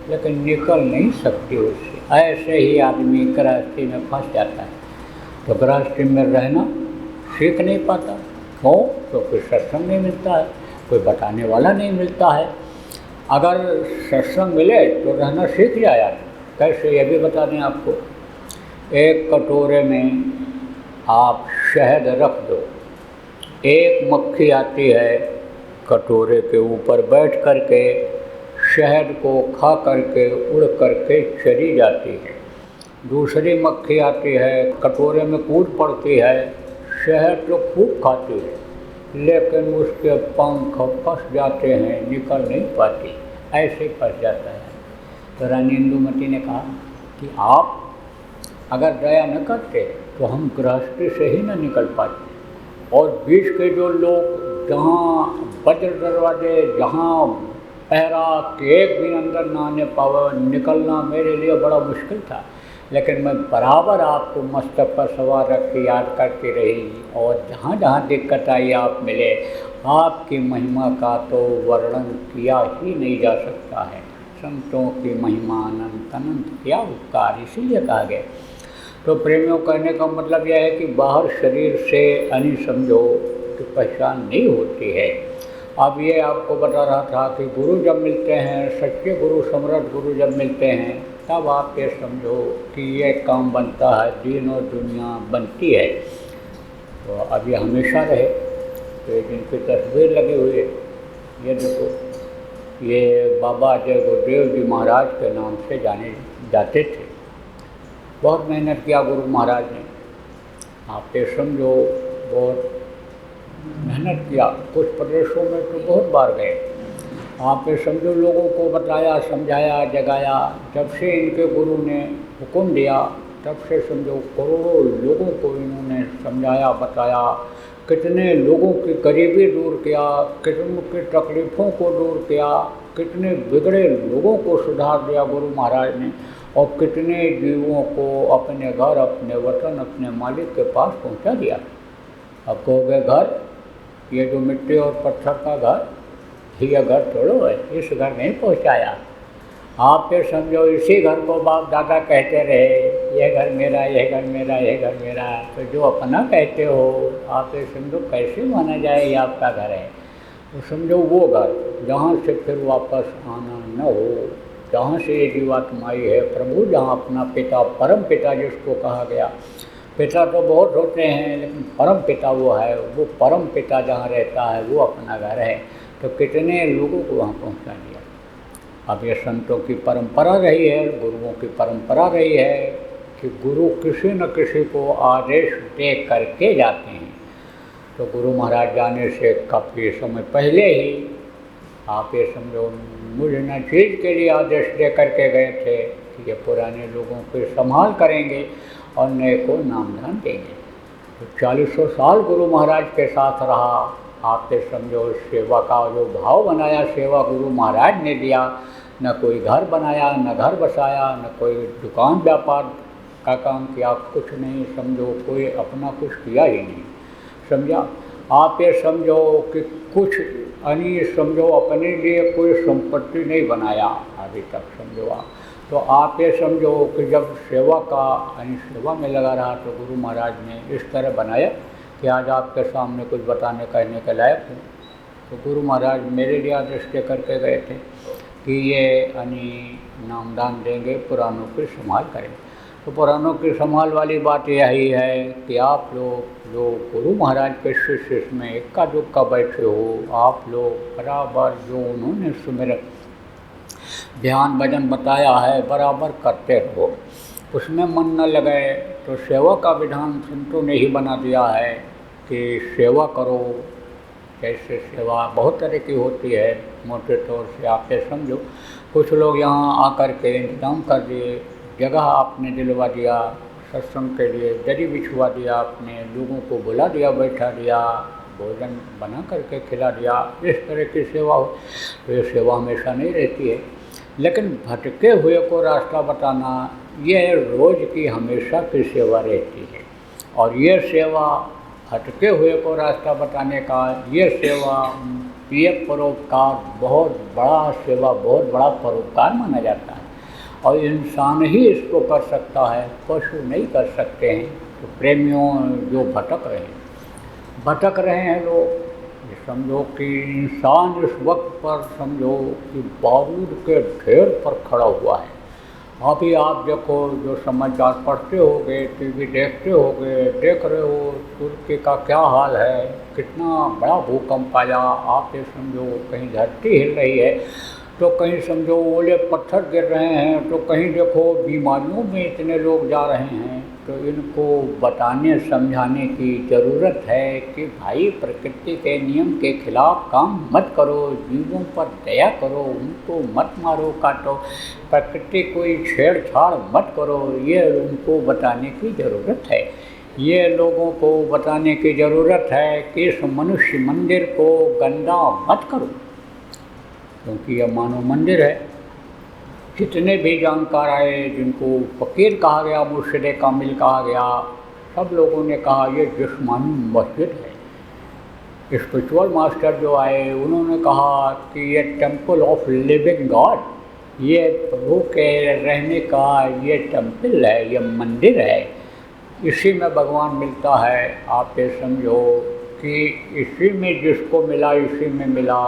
लेकिन निकल नहीं सकती उससे, ऐसे ही आदमी गृहस्थी में फंस जाता है। तो गृहस्थी में रहना सीख नहीं पाता, क्यों? तो कोई सत्संग नहीं मिलता है, कोई बताने वाला नहीं मिलता है। अगर सत्संग मिले तो रहना सीख जाए। कैसे, ये भी बता दें आपको। एक कटोरे में आप शहद रख दो, एक मक्खी आती है कटोरे के ऊपर बैठ कर के शहद को खा करके उड़ करके चली जाती है। दूसरी मक्खी आती है, कटोरे में कूद पड़ती है, शहद तो खूब खाती है लेकिन उसके पंख फंस जाते हैं, निकल नहीं पाती, ऐसे फंस जाता है। तो रानी इंदुमती ने कहा कि आप अगर दया न करते तो हम गृहस्थी से ही न निकल पाते, और बीच के जो लोग जहाँ वज्र दरवाजे, जहाँ पहरा कि एक भी अंदर ना आने पावे, निकलना मेरे लिए बड़ा मुश्किल था, लेकिन मैं बराबर आपको मस्तक पर सवार रख के याद करती रही, और जहाँ जहाँ दिक्कत आई आप मिले। आपकी महिमा का तो वर्णन किया ही नहीं जा सकता है। संतों की महिमा अनंत अनंत क्या उपकार, इसीलिए कहा गया। तो प्रेमियों, कहने का मतलब यह है कि बाहर शरीर से यानी समझो कि पहचान नहीं होती है। अब ये आपको बता रहा था कि गुरु जब मिलते हैं, सच्चे गुरु, समर्थ गुरु जब मिलते हैं, तब आप ये समझो कि ये काम बनता है, दीन और दुनिया बनती है। तो अब ये हमेशा रहे। तो जिनकी तस्वीर लगी हुई है, ये देखो, ये बाबा जय गुरुदेव जी महाराज के नाम से जाने जाते थे। बहुत मेहनत किया गुरु महाराज ने, आप ये समझो बहुत मेहनत किया। कुछ प्रदेशों में तो बहुत बार गए, आप ये समझो लोगों को बताया, समझाया, जगाया। जब से इनके गुरु ने हुक्म दिया तब से समझो करोड़ों लोगों को इन्होंने समझाया, बताया, कितने लोगों की गरीबी दूर किया, कितनों की तकलीफ़ों को दूर किया, कितने बिगड़े लोगों को सुधार दिया गुरु महाराज ने, और कितने जीवों को अपने घर, अपने वतन, अपने मालिक के पास पहुंचा दिया। अब कहोगे घर, ये जो मिट्टी और पत्थर का घर, ये घर थोड़ो है, इस घर नहीं पहुंचाया। आप ये समझो इसी घर को बाप दादा कहते रहे, यह घर मेरा, यह घर मेरा, यह घर मेरा। तो जो अपना कहते हो आप ये समझो कैसे माना जाए ये आपका घर है। तो समझो वो घर जहाँ से फिर वापस आना न हो, जहाँ से ये जीवात्मा आई है प्रभु, जहाँ अपना पिता, परम पिता जिसको कहा गया, पिता तो बहुत होते हैं लेकिन परम पिता वो है, वो परम पिता जहाँ रहता है वो अपना घर है। तो कितने लोगों को वहाँ पहुँचा दिया। अब ये संतों की परंपरा रही है, गुरुओं की परंपरा रही है कि गुरु किसी न किसी को आदेश दे करके जाते हैं। तो गुरु महाराज जाने से काफ़ी समय पहले ही आप ये समझो मुझे न चीज़ के लिए आदेश दे करके गए थे कि ये पुराने लोगों को संभाल करेंगे और नए को नामदान देंगे। तो 40 साल गुरु महाराज के साथ रहा। आप ये समझो सेवा का जो भाव बनाया, सेवा गुरु महाराज ने दिया। न कोई घर बनाया, न घर बसाया, न कोई दुकान व्यापार का काम किया, कुछ नहीं। समझो कोई अपना कुछ किया ही नहीं, समझा। आप ये समझो कि कुछ यानी समझो अपने लिए कोई संपत्ति नहीं बनाया अभी तक, समझो आप। तो आप ये समझो कि जब सेवा का यानी सेवा में लगा रहा तो गुरु महाराज ने इस तरह बनाया कि आज आपके सामने कुछ बताने कहने के लायक हूँ। तो गुरु महाराज मेरे लिए आदेश दे करके गए थे कि ये यानी नामदान देंगे, पुरानों की संभाल करें। तो पुरानों की संभाल वाली बात यही है कि आप लोग जो गुरु महाराज के शिष्य में इक्का दुक्का बैठे हो, आप लोग बराबर जो उन्होंने सुमिरन ध्यान भजन बताया है बराबर करते हो, उसमें मन न लगे। तो सेवा का विधान संतों ने ही बना दिया है कि सेवा करो। जैसे सेवा बहुत तरह की होती है, मोटे तौर से आप ये समझो कुछ लोग यहाँ आकर के इंतजाम कर दिए, जगह आपने दिलवा दिया, सत्संग के लिए दरी बिछवा दिया, आपने लोगों को बुला दिया, बैठा दिया, भोजन बना करके खिला दिया, इस तरह की सेवा हो। तो ये सेवा हमेशा नहीं रहती है। लेकिन भटके हुए को रास्ता बताना यह रोज़ की हमेशा की सेवा रहती है। और ये सेवा भटके हुए को रास्ता बताने का ये सेवा, ये परोपकार बहुत बड़ा सेवा, बहुत बड़ा परोपकार माना जाता है। और इंसान ही इसको कर सकता है, पशु नहीं कर सकते हैं। तो प्रेमियों जो भटक रहे हैं लोग, समझो कि इंसान इस वक्त पर समझो कि बारूद के ढेर पर खड़ा हुआ है। अभी आप देखो, जो समाचार पढ़ते होगे, टीवी देखते होगे, देख रहे हो तुर्की का क्या हाल है, कितना बड़ा भूकंप आया। आप ये समझो कहीं धरती हिल रही है, तो कहीं समझो ओले पत्थर गिर रहे हैं, तो कहीं देखो बीमारियों में इतने लोग जा रहे हैं। तो इनको बताने समझाने की ज़रूरत है कि भाई प्रकृति के नियम के खिलाफ काम मत करो, जीवों पर दया करो, उनको मत मारो काटो, प्रकृति कोई छेड़छाड़ मत करो। ये उनको बताने की ज़रूरत है। ये लोगों को बताने की ज़रूरत है कि इस मनुष्य मंदिर को गंदा मत करो, क्योंकि यह मानव मंदिर है। जितने भी जानकार आए, जिनको फ़कीर कहा गया, मुर्शिद कामिल कहा गया, सब लोगों ने कहा ये जिस्मानी मस्जिद है। स्पिरिचुअल मास्टर जो आए, उन्होंने कहा कि ये टेम्पल ऑफ लिविंग गॉड, ये प्रभु के रहने का ये टेम्पल है, ये मंदिर है, इसी में भगवान मिलता है। आप ये समझो कि इसी में जिसको मिला इसी में मिला।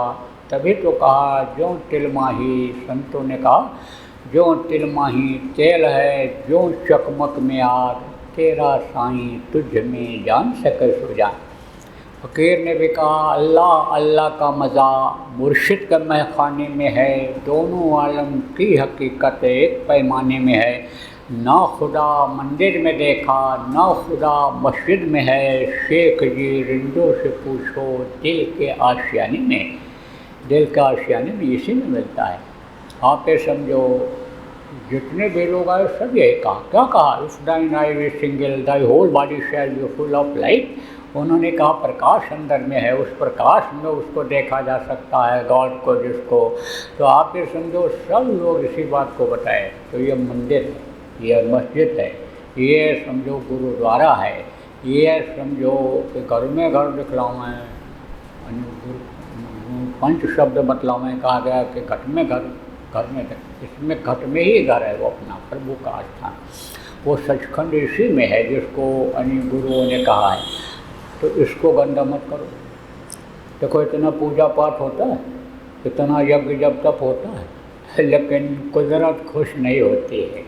तभी तो कहा ज्यों तिल माही, संतों ने कहा ज्यों तिल माही तेल है, ज्यों चकमक में आग, तेरा साईं तुझ में जान सके सो जान। फ़कीर ने भी कहा अल्लाह अल्लाह का मज़ा मुर्शिद के महखाने में है, दोनों आलम की हकीकत एक पैमाने में है। ना खुदा मंदिर में देखा, ना खुदा मस्जिद में है, शेख जी रिंदों से पूछो दिल के आशियाने में। दिल के आशियाने में इसी में मिलता है। आप ये समझो जितने भी लोग आए सब यही कहा। क्या कहा? If thine eye is single thy whole body shall be full of light. उन्होंने कहा प्रकाश अंदर में है, उस प्रकाश में उसको देखा जा सकता है, गॉड को, जिसको। तो आप ये समझो सब लोग इसी बात को बताए। तो ये मंदिर है, ये मस्जिद है, ये समझो गुरुद्वारा है, ये समझो कि घर में घर दिखलाऊँ है, पंच शब्द बतलावें। कहा गया कि घट में घर, घर में इसमें घट में ही घर है, वो अपना प्रभु का स्थान, वो सचखंड इसी में है, जिसको गुरुओं ने कहा है। तो इसको गंदा मत करो। देखो इतना पूजा पाठ होता है, इतना यज्ञ जब तप होता है, लेकिन कुदरत खुश नहीं होती है।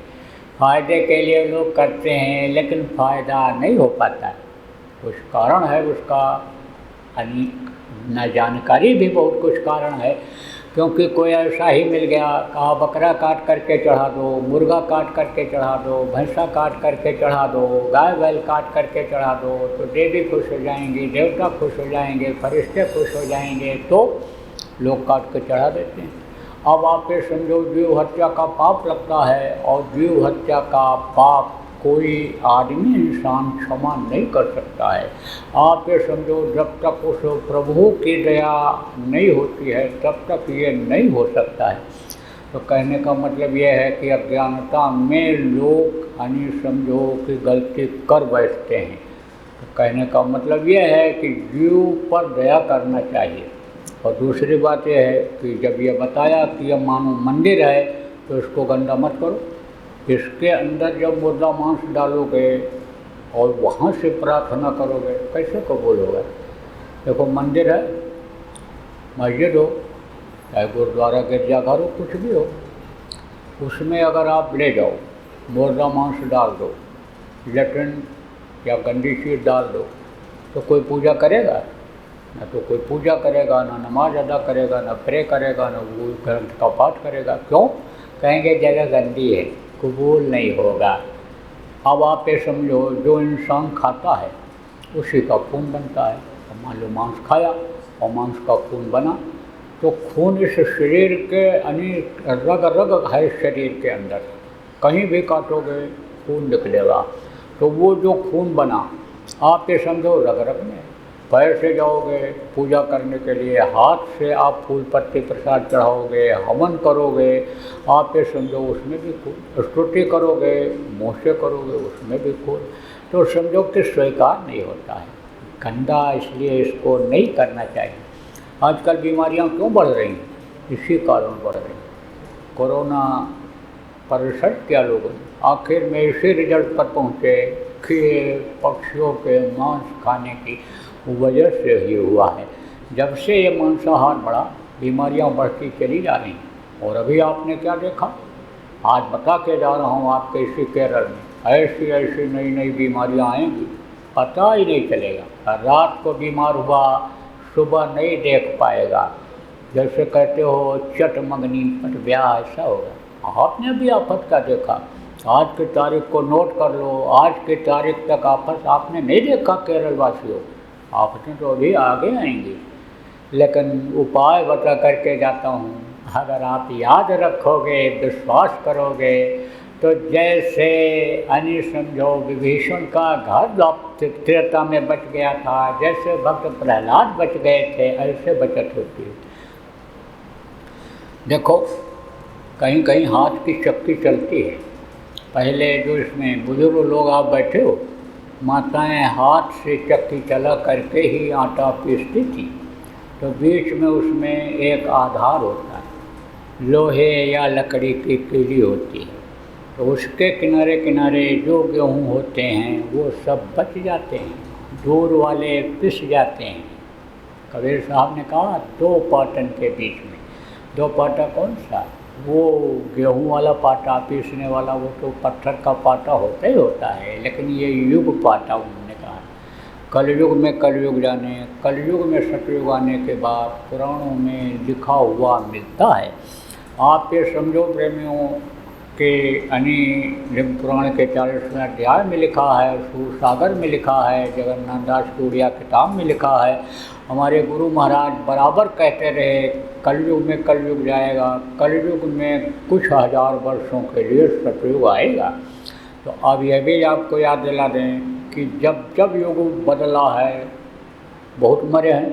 फ़ायदे के लिए लोग करते हैं, लेकिन फ़ायदा नहीं हो पाता है। कुछ कारण है उसका, न जानकारी भी बहुत कुछ कारण है। क्योंकि कोई ऐसा ही मिल गया, कहा बकरा काट करके चढ़ा दो, मुर्गा काट करके चढ़ा दो, भैंसा काट करके चढ़ा दो, गाय बैल काट करके चढ़ा दो, तो देवी खुश हो जाएंगी, देवता खुश हो जाएंगे, फरिश्ते खुश हो जाएंगे, तो लोग काट के चढ़ा देते हैं। अब आप ये समझो जीव हत्या का पाप लगता है, और जीव हत्या का पाप कोई आदमी इंसान क्षमा नहीं कर सकता है। आप ये समझो जब तक उस प्रभु की दया नहीं होती है तब तक ये नहीं हो सकता है। तो कहने का मतलब ये है कि अज्ञानता में लोग समझो कि गलती कर बैठते हैं। तो कहने का मतलब ये है कि जीव पर दया करना चाहिए। और दूसरी बात यह है कि जब ये बताया कि यह मानो मंदिर है, तो इसको गंदा मत करो। इसके अंदर जब मुर्दा मांस डालोगे और वहाँ से प्रार्थना करोगे, कैसे कबूल होगा? देखो मंदिर है, मस्जिद हो, चाहे गुरुद्वारा गिरजाघर हो, कुछ भी हो, उसमें अगर आप ले जाओ, मुर्दा मांस डाल दो, लेटरिन या गंदी चीज़ डाल दो, तो कोई पूजा करेगा? ना तो कोई पूजा करेगा, ना नमाज अदा करेगा, ना प्रे करेगा, ना वो ग्रंथ का पाठ करेगा। क्यों? कहेंगे जगह गंदी है, कबूल नहीं होगा। अब आप ये समझो जो इंसान खाता है उसी का खून बनता है। तो मान लो मांस खाया और मांस का खून बना, तो खून इस शरीर के रग रग है, शरीर के अंदर कहीं भी काटोगे खून निकलेगा। तो वो जो खून बना आप ये समझो रग रग में, पैर से जाओगे पूजा करने के लिए, हाथ से आप फूल पत्ती प्रसाद चढ़ाओगे, हवन करोगे, आप ये समझो उसमें भी खून, स्तुति करोगे मुँह से करोगे उसमें भी खून, तो समझो कि स्वीकार नहीं होता है, गंदा, इसलिए इसको नहीं करना चाहिए। आजकल बीमारियां क्यों बढ़ रही हैं? इसी कारण बढ़ रही हैं। कोरोना पर रिसर्च किया लोगों ने, आखिर में इसी रिजल्ट पर पहुँचे कि पक्षियों के मांस खाने की वजह से ही हुआ है। जब से ये मांसाहार बढ़ा, बीमारियां बढ़ती चली जा रही हैं। और अभी आपने क्या देखा, आज बता के जा रहा हूँ आपके इसी केरल में ऐसी ऐसी नई नई बीमारियां आएंगी, पता ही नहीं चलेगा। रात को बीमार हुआ, सुबह नहीं देख पाएगा, जैसे कहते हो चट मंगनी पट ब्याह, ऐसा होगा। आपने अभी आफत का देखा, आज की तारीख को नोट कर लो, आज की तारीख तक आफत आपने नहीं देखा केरल वासियों, आफतें तो अभी आगे आएंगी। लेकिन उपाय बता करके जाता हूँ, अगर आप याद रखोगे, विश्वास करोगे, तो जैसे समझो विभीषण का घर त्रेता में बच गया था, जैसे भक्त प्रहलाद बच गए थे, ऐसे बचत होती है। देखो कहीं कहीं हाथ की शक्ति चलती है। पहले जो इसमें बुजुर्ग लोग आप बैठे हो, माताएं हाथ से चक्की चला करके ही आटा पीसती थी, तो बीच में उसमें एक आधार होता है, लोहे या लकड़ी की कीली होती है, तो उसके किनारे किनारे जो गेहूँ होते हैं वो सब बच जाते हैं, दूर वाले पिस जाते हैं। कबीर साहब ने कहा 2 पाटन के बीच में, 2 पाटा कौन सा, वो गेहूं वाला पाटा पीसने वाला, वो तो पत्थर का पाटा होता ही होता है, लेकिन ये युग पाटा उन्होंने कहा। कलयुग में कलयुग जाने, कलयुग में सतयुग आने के बाद पुराणों में लिखा हुआ मिलता है। आप ये समझो प्रेमियों के लिंग पुराण के 40वें अध्याय में लिखा है, सूरसागर में लिखा है, जगन्नाथ दास की उड़िया किताब में लिखा है। हमारे गुरु महाराज बराबर कहते रहे कलयुग में कलयुग जाएगा, कलयुग में कुछ हजार वर्षों के लिए सतयुग आएगा। तो अब यह भी आपको याद दिला दें कि जब जब युग बदला है, बहुत मरे हैं।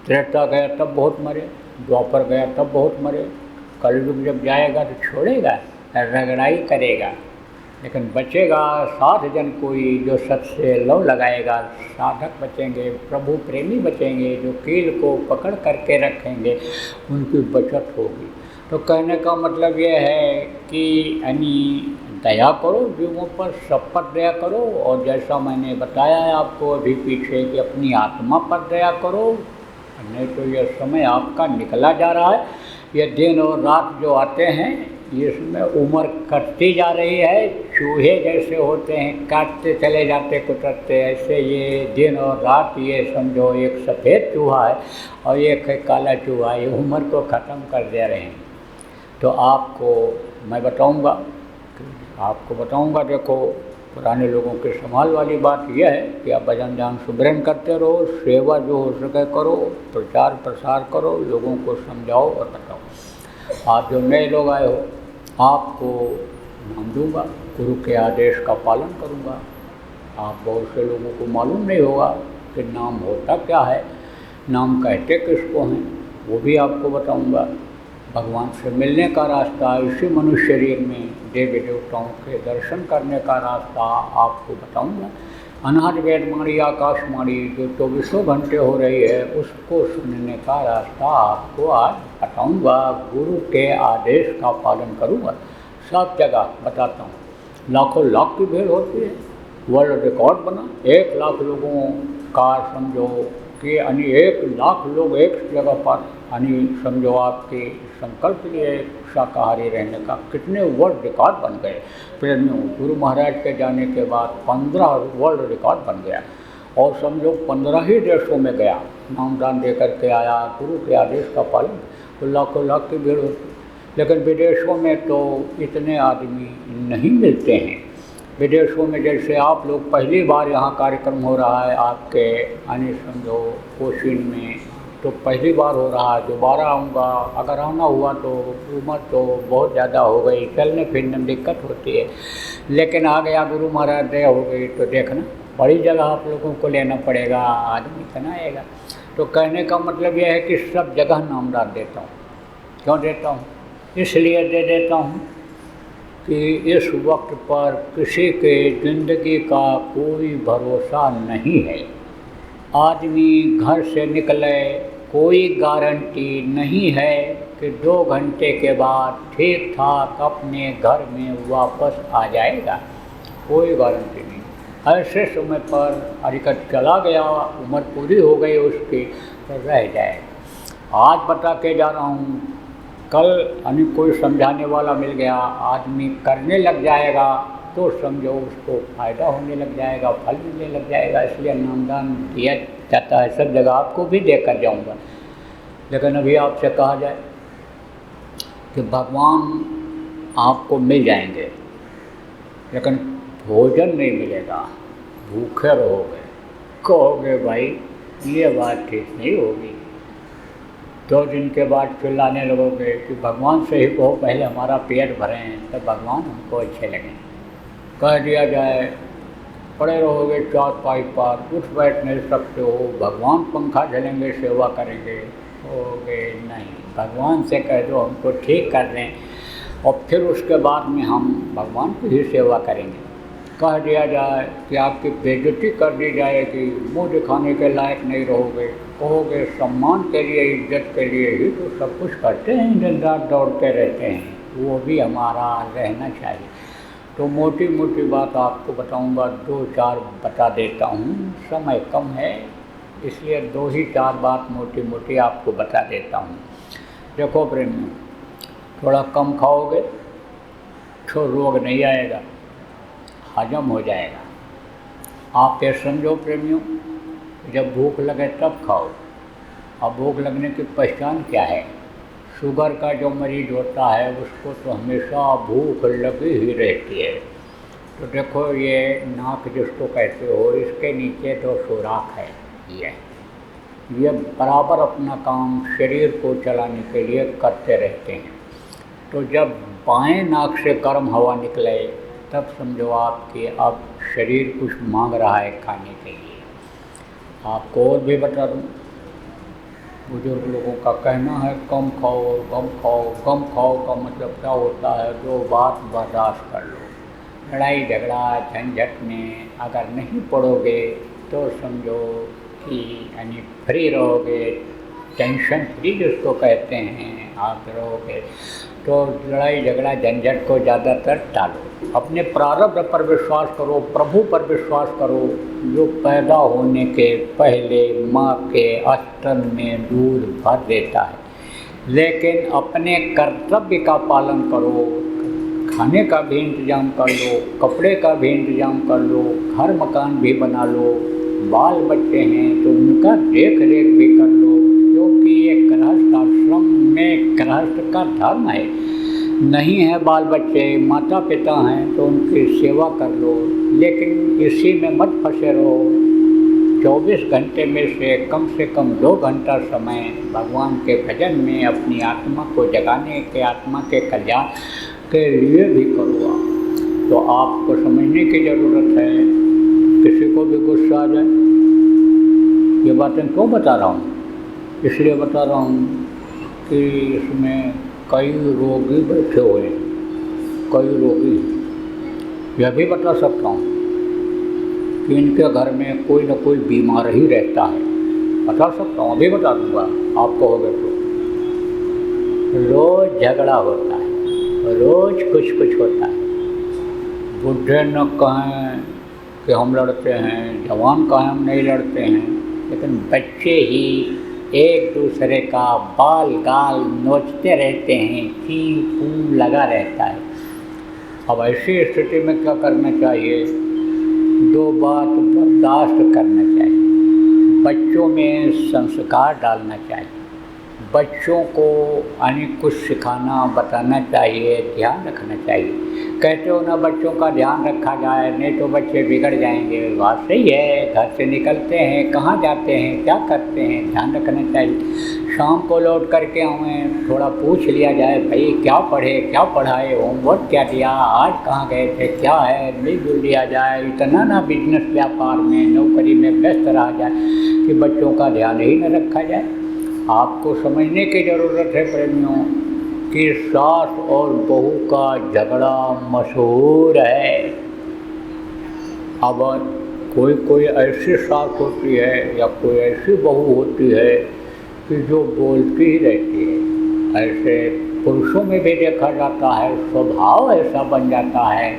त्रेता गया तब बहुत मरे, द्वापर गया तब बहुत मरे, कलयुग जब जाएगा तो छोड़ेगा, रगड़ाई करेगा, लेकिन बचेगा 60 जन कोई जो सत से लौ लगाएगा। साधक बचेंगे, प्रभु प्रेमी बचेंगे, जो कील को पकड़ करके रखेंगे, उनकी बचत होगी। तो कहने का मतलब ये है कि दया करो जीवों पर, सब पर दया करो, और जैसा मैंने बताया है आपको अभी पीछे कि अपनी आत्मा पर दया करो, नहीं तो यह समय आपका निकला जा रहा है। ये दिन और रात जो आते हैं, इसमें उम्र कटती जा रही है। चूहे जैसे होते हैं, काटते चले जाते कुतरते, ऐसे ये दिन और रात, ये समझो एक सफ़ेद चूहा है और एक है काला चूहा, ये उम्र को ख़त्म कर दे रहे हैं। तो आपको मैं बताऊंगा, देखो पुराने लोगों के संभाल वाली बात यह है कि आप भजन ध्यान सुमिरन करते रहो, सेवा जो हो सके करो, प्रचार प्रसार करो, लोगों को समझाओ और बताओ। आप जो नए लोग आए हो, आपको नाम दूंगा, गुरु के आदेश का पालन करूंगा। आप बहुत से लोगों को मालूम नहीं होगा कि नाम होता क्या है, नाम कहते किसको हैं, वो भी आपको बताऊंगा। भगवान से मिलने का रास्ता, इसी मनुष्य शरीर में देवी देवताओं के दर्शन करने का रास्ता आपको बताऊंगा। अनाद वेदवाणी आकाशवाणी जो 24 घंटे हो रही है, उसको सुनने का रास्ता आपको आज बताऊंगा। गुरु के आदेश का पालन करूंगा, सब जगह बताता हूँ। लाखों लाख की भीड़ होती है, वर्ल्ड रिकॉर्ड बना, 1 लाख लोगों का समझो कि 1 लाख लोग एक जगह पर समझो आपके संकल्प लिए शाकाहारी रहने का, कितने वर्ल्ड रिकॉर्ड बन गए प्रेमियों। गुरु महाराज के जाने के बाद 15 वर्ल्ड रिकॉर्ड बन गया, और समझो 15 ही देशों में गया, नामदान दे करके आया, गुरु के आदेश का पालन, तो लाखों लाख की भीड़ होती। लेकिन विदेशों में तो इतने आदमी नहीं मिलते हैं। विदेशों में जैसे आप लोग पहली बार यहाँ कार्यक्रम हो रहा है आपके समझो कोशीन में, तो पहली बार हो रहा है, दोबारा आऊँगा। अगर आना हुआ तो उम्र तो बहुत ज़्यादा हो गई, चलने फिरने में दिक्कत होती है, लेकिन आ गया गुरु महाराज दया हो गई तो देखना बड़ी जगह आप लोगों को लेना पड़ेगा, आदमी इतना आएगा। तो कहने का मतलब यह है कि सब जगह नामदान देता हूँ। क्यों देता हूँ? इसलिए दे देता हूँ कि इस वक्त पर किसी के ज़िंदगी का कोई भरोसा नहीं है। आदमी घर से निकले, कोई गारंटी नहीं है कि 2 घंटे के बाद ठीक ठाक अपने घर में वापस आ जाएगा, कोई गारंटी नहीं। ऐसे समय पर हरकत चला गया, उम्र पूरी हो गई उसकी, तो रह जाएगा। आज बता के जा रहा हूँ, कल यानी कोई समझाने वाला मिल गया, आदमी करने लग जाएगा तो समझो उसको फ़ायदा होने लग जाएगा, फल मिलने लग जाएगा। इसलिए नामदान दिया जाता है सब जगह। आपको भी देकर जाऊंगा, लेकिन अभी आपसे कहा जाए कि भगवान आपको मिल जाएंगे, लेकिन भोजन नहीं मिलेगा, भूखे रहोगे। कहोगे भाई ये बात ठीक नहीं होगी। 2 दिन के बाद चिल्लाने लगोगे कि भगवान से ही कहो पहले हमारा पेट भरें, तब भगवान हमको अच्छे लगें। कह दिया जाए पड़े रहोगे चारपाई पर, उठ बैठ नहीं सकते हो, भगवान पंखा झलेंगे सेवा करेंगे, कहोगे नहीं, भगवान से कह दो हमको ठीक कर दें और फिर उसके बाद में हम भगवान की ही सेवा करेंगे। कह दिया जाए कि आपकी बेइज्जती कर दी जाएगी, मुँह दिखाने के लायक नहीं रहोगे, कहोगे सम्मान के लिए, इज्जत के लिए ही तो सब कुछ करते हैं, दिन रात दौड़ते रहते हैं, वो भी हमारा रहना चाहिए। तो मोटी मोटी बात आपको बताऊंगा, 2-4 बता देता हूँ, समय कम है इसलिए 2 ही 4 बात मोटी मोटी आपको बता देता हूँ। देखो प्रेमियों, थोड़ा कम खाओगे तो रोग नहीं आएगा, हजम हो जाएगा। आप ये समझो प्रेमियों, जब भूख लगे तब खाओ। अब भूख लगने की पहचान क्या है? शुगर का जो मरीज होता है उसको तो हमेशा भूख लगी ही रहती है। तो देखो ये नाक जिसको कहते हो, इसके नीचे 2 सुराख है, ये बराबर अपना काम शरीर को चलाने के लिए करते रहते हैं। तो जब बाएं नाक से गर्म हवा निकले तब समझो आपके अब शरीर कुछ मांग रहा है खाने के लिए। आपको और भी बता दूँ, बुजुर्ग लोगों का कहना है कम खाओ कम खाओ। कम खाओ का मतलब क्या होता है? 2 बात बर्दाश्त कर लो। लड़ाई झगड़ा झंझट में अगर नहीं पड़ोगे तो समझो कि यानी फ्री रहोगे, टेंशन फ्री जिसको कहते हैं आप रहोगे। तो लड़ाई झगड़ा झंझट को ज़्यादातर टालो, अपने प्रारब्ध पर विश्वास करो, प्रभु पर विश्वास करो, जो पैदा होने के पहले माँ के स्तन में दूध भर देता है। लेकिन अपने कर्तव्य का पालन करो, खाने का भी इंतजाम कर लो, कपड़े का भी इंतजाम कर लो, घर मकान भी बना लो, बाल बच्चे हैं तो उनका देख रेख भी कर लो, क्योंकि ये गृहस्थ आश्रम में गृहस्थ का धर्म है। नहीं है बाल बच्चे, माता पिता हैं तो उनकी सेवा कर लो, लेकिन इसी में मत फंसे रहो। 24 घंटे में से कम 2 घंटा समय भगवान के भजन में अपनी आत्मा को जगाने के, आत्मा के कल्याण के लिए भी करो। तो आपको समझने की ज़रूरत है। किसी को भी गुस्सा आ जाए, ये बातें क्यों बता रहा हूँ? इसलिए बता रहा हूँ कि इसमें कई रोगी बैठे हुए हैं, कई रोगी। यह भी बता सकता हूँ कि इनके घर में कोई न कोई बीमार ही रहता है, बता सकता हूँ, अभी बता दूँगा आपको होगा तो। रोज़ झगड़ा होता है, रोज़ कुछ होता है। बुढ़े न कहें कि हम लड़ते हैं, जवान कहें हम नहीं लड़ते हैं, लेकिन बच्चे ही एक दूसरे का बाल गाल नोचते रहते हैं, चील फूल लगा रहता है। अब ऐसी स्थिति में क्या करना चाहिए? 2 बात बर्दाश्त करना चाहिए, बच्चों में संस्कार डालना चाहिए, बच्चों को कुछ सिखाना बताना चाहिए, ध्यान रखना चाहिए। कहते हो ना बच्चों का ध्यान रखा जाए, नहीं तो बच्चे बिगड़ जाएंगे। बात सही है, घर से निकलते हैं, कहाँ जाते हैं, क्या करते हैं, ध्यान रखना चाहिए। शाम को लौट करके हमें थोड़ा पूछ लिया जाए, भाई क्या पढ़े, क्या पढ़ाए, होमवर्क क्या दिया, आज कहाँ गए थे, क्या है, मिल जुल लिया जाए। इतना ना बिजनेस व्यापार में नौकरी में व्यस्त रहा जाए कि बच्चों का ध्यान ही न रखा जाए। आपको समझने की ज़रूरत है प्रेमियों कि सास और बहू का झगड़ा मशहूर है। अब कोई कोई ऐसी सास होती है या कोई ऐसी बहू होती है कि जो बोलती ही रहती है। ऐसे पुरुषों में भी देखा जाता है, स्वभाव ऐसा बन जाता है,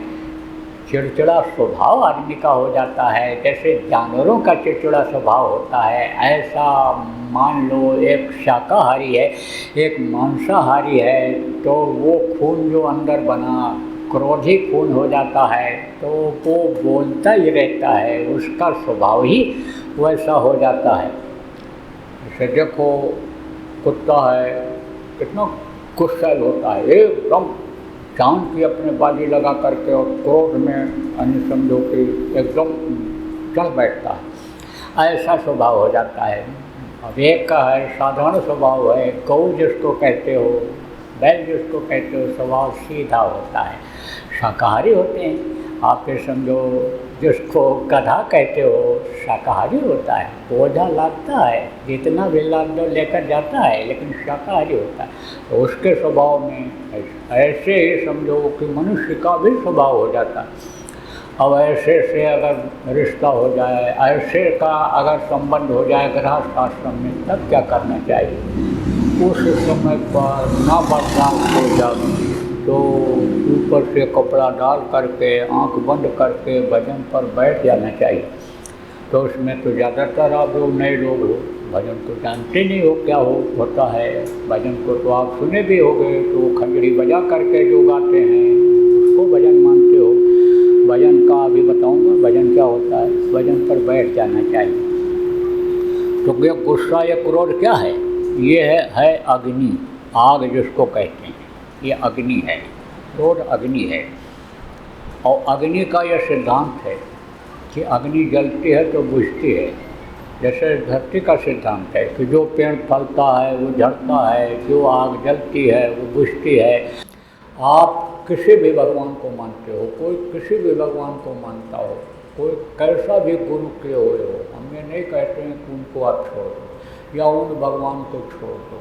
चिड़चिड़ा स्वभाव आदमी का हो जाता है, जैसे जानवरों का चिड़चिड़ा स्वभाव होता है। ऐसा मान लो एक शाकाहारी है, एक मांसाहारी है, तो वो खून जो अंदर बना क्रोधी खून हो जाता है, तो वो बोलता ही रहता है, उसका स्वभाव ही वैसा हो जाता है। जैसे देखो कुत्ता है, कितना गुस्सैल होता है, एकदम चांद की अपने बाजी लगा करके और क्रोध में अन्य समझो कि एकदम चल बैठता है, ऐसा स्वभाव हो जाता है। अब एक का है साधारण स्वभाव है, गौ जिसको कहते हो, बैल जिसको कहते हो, स्वभाव सीधा होता है, शाकाहारी होते हैं। आप ये समझो जिसको गधा कहते हो, शाकाहारी होता है, बोझा लादता है, जितना भी लाद दो लेकर जाता है, लेकिन शाकाहारी होता है। तो उसके स्वभाव में ऐसे ही समझो कि मनुष्य का भी स्वभाव हो जाता है। अब ऐसे से अगर रिश्ता हो जाए, ऐसे का अगर संबंध हो जाए गृहस्थ आश्रम में, तब क्या करना चाहिए? उस समय पर ना बर्दाश्त हो जाए तो ऊपर से कपड़ा डाल करके आंख बंद करके भजन पर बैठ जाना चाहिए। तो उसमें तो ज़्यादातर आप लोग नए लोग हो, भजन तो जानते नहीं हो क्या होता है। भजन को तो आप सुने भी होंगे, तो खंजरी बजा करके जो गाते हैं उसको भजन मानते हो। भजन का अभी बताऊंगा भजन क्या होता है। भजन पर बैठ जाना चाहिए। तो ये गुस्सा या क्रोध क्या है? ये है अग्नि, आग जिसको कहते हैं, ये अग्नि है, क्रोध अग्नि है। और अग्नि का यह सिद्धांत है कि अग्नि जलती है तो बुझती है। जैसे धरती का सिद्धांत है कि जो पेड़ फलता है वो झड़ता है, जो आग जलती है वो बुझती है। आप किसी भी भगवान को मानते हो, कोई किसी भी भगवान को मानता हो, कोई कैसा भी गुरु के हो, हम ये नहीं कहते हैं कि उनको आप छोड़ दो या उन भगवान को छोड़ दो,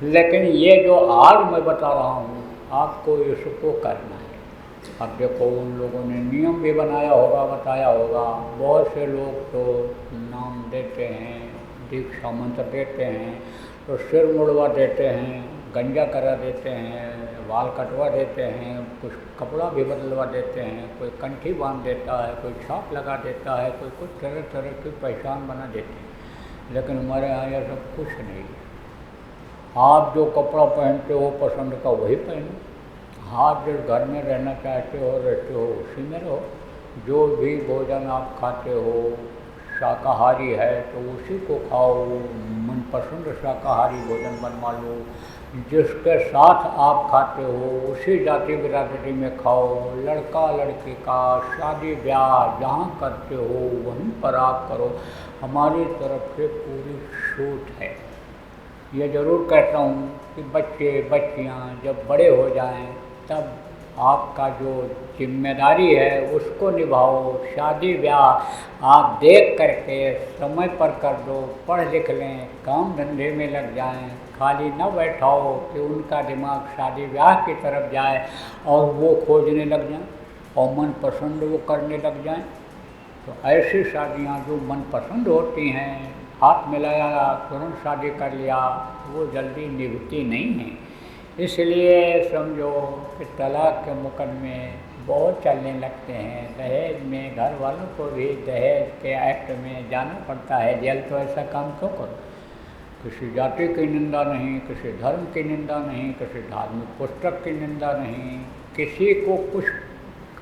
लेकिन ये जो आग मैं बता रहा हूँ आपको इसको करना है। अब देखो उन लोगों ने नियम भी बनाया होगा, बताया होगा। बहुत से लोग तो नाम देते हैं, दीक्षा मंत्र देते हैं, तो सिर मुड़वा देते हैं, गंजा करा देते हैं, बाल कटवा देते हैं, कुछ कपड़ा भी बदलवा देते हैं, कोई कंठी बांध देता है, कोई छाप लगा देता है, कोई कुछ तरह तरह की पहचान बना देते हैं। लेकिन हमारे यहाँ यह सब कुछ नहीं है। आप जो कपड़ा पहनते हो पसंद का वही पहनो, आप जिस घर में रहना चाहते हो रहते हो उसी में रहो। जो भी भोजन आप खाते हो शाकाहारी है तो उसी को खाओ, मनपसंद शाकाहारी भोजन बनवा लो। जिसके साथ आप खाते हो उसी जाति बिरादरी में खाओ। लड़का लड़की का शादी ब्याह जहाँ करते हो वहीं पर आप करो। हमारी तरफ से पूरी छूट है। ये ज़रूर कहता हूँ कि बच्चे बच्चियाँ जब बड़े हो जाएं तब आपका जो जिम्मेदारी है उसको निभाओ। शादी ब्याह आप देख करके समय पर कर दो, पढ़ लिख लें, काम धंधे में लग जाएं, खाली न बैठाओ कि उनका दिमाग शादी ब्याह की तरफ जाए और वो खोजने लग जाएं और मनपसंद वो करने लग जाएं। तो ऐसी शादियाँ जो मनपसंद होती हैं, हाथ मिलाया तुरंत शादी कर लिया, वो जल्दी निभती नहीं है। इसलिए समझो कि तलाक के मुकदमे बहुत चलने लगते हैं। दहेज में घर वालों को भी दहेज के एक्ट में जाना पड़ता है जेल। तो ऐसा काम क्यों करो? किसी जाति की निंदा नहीं, किसी धर्म की निंदा नहीं, किसी धार्मिक पुस्तक की निंदा नहीं, किसी को कुछ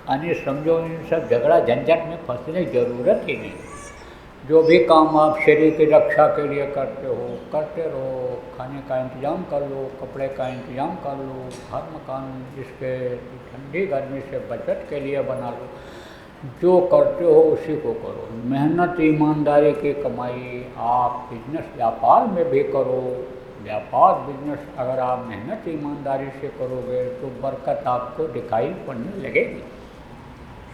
अन्य समझो। इन सब झगड़ा झंझट में फंसने की ज़रूरत ही नहीं। जो भी काम आप शरीर की रक्षा के लिए करते हो करते रहो। खाने का इंतज़ाम कर लो, कपड़े का इंतज़ाम कर लो, घर मकान जिसके ठंडी गर्मी से बचत के लिए बना लो। जो करते हो उसी को करो। मेहनत ईमानदारी की कमाई आप बिजनेस व्यापार में भी करो। व्यापार बिजनेस अगर आप मेहनत ईमानदारी से करोगे तो बरकत आपको दिखाई पड़ने लगेगी।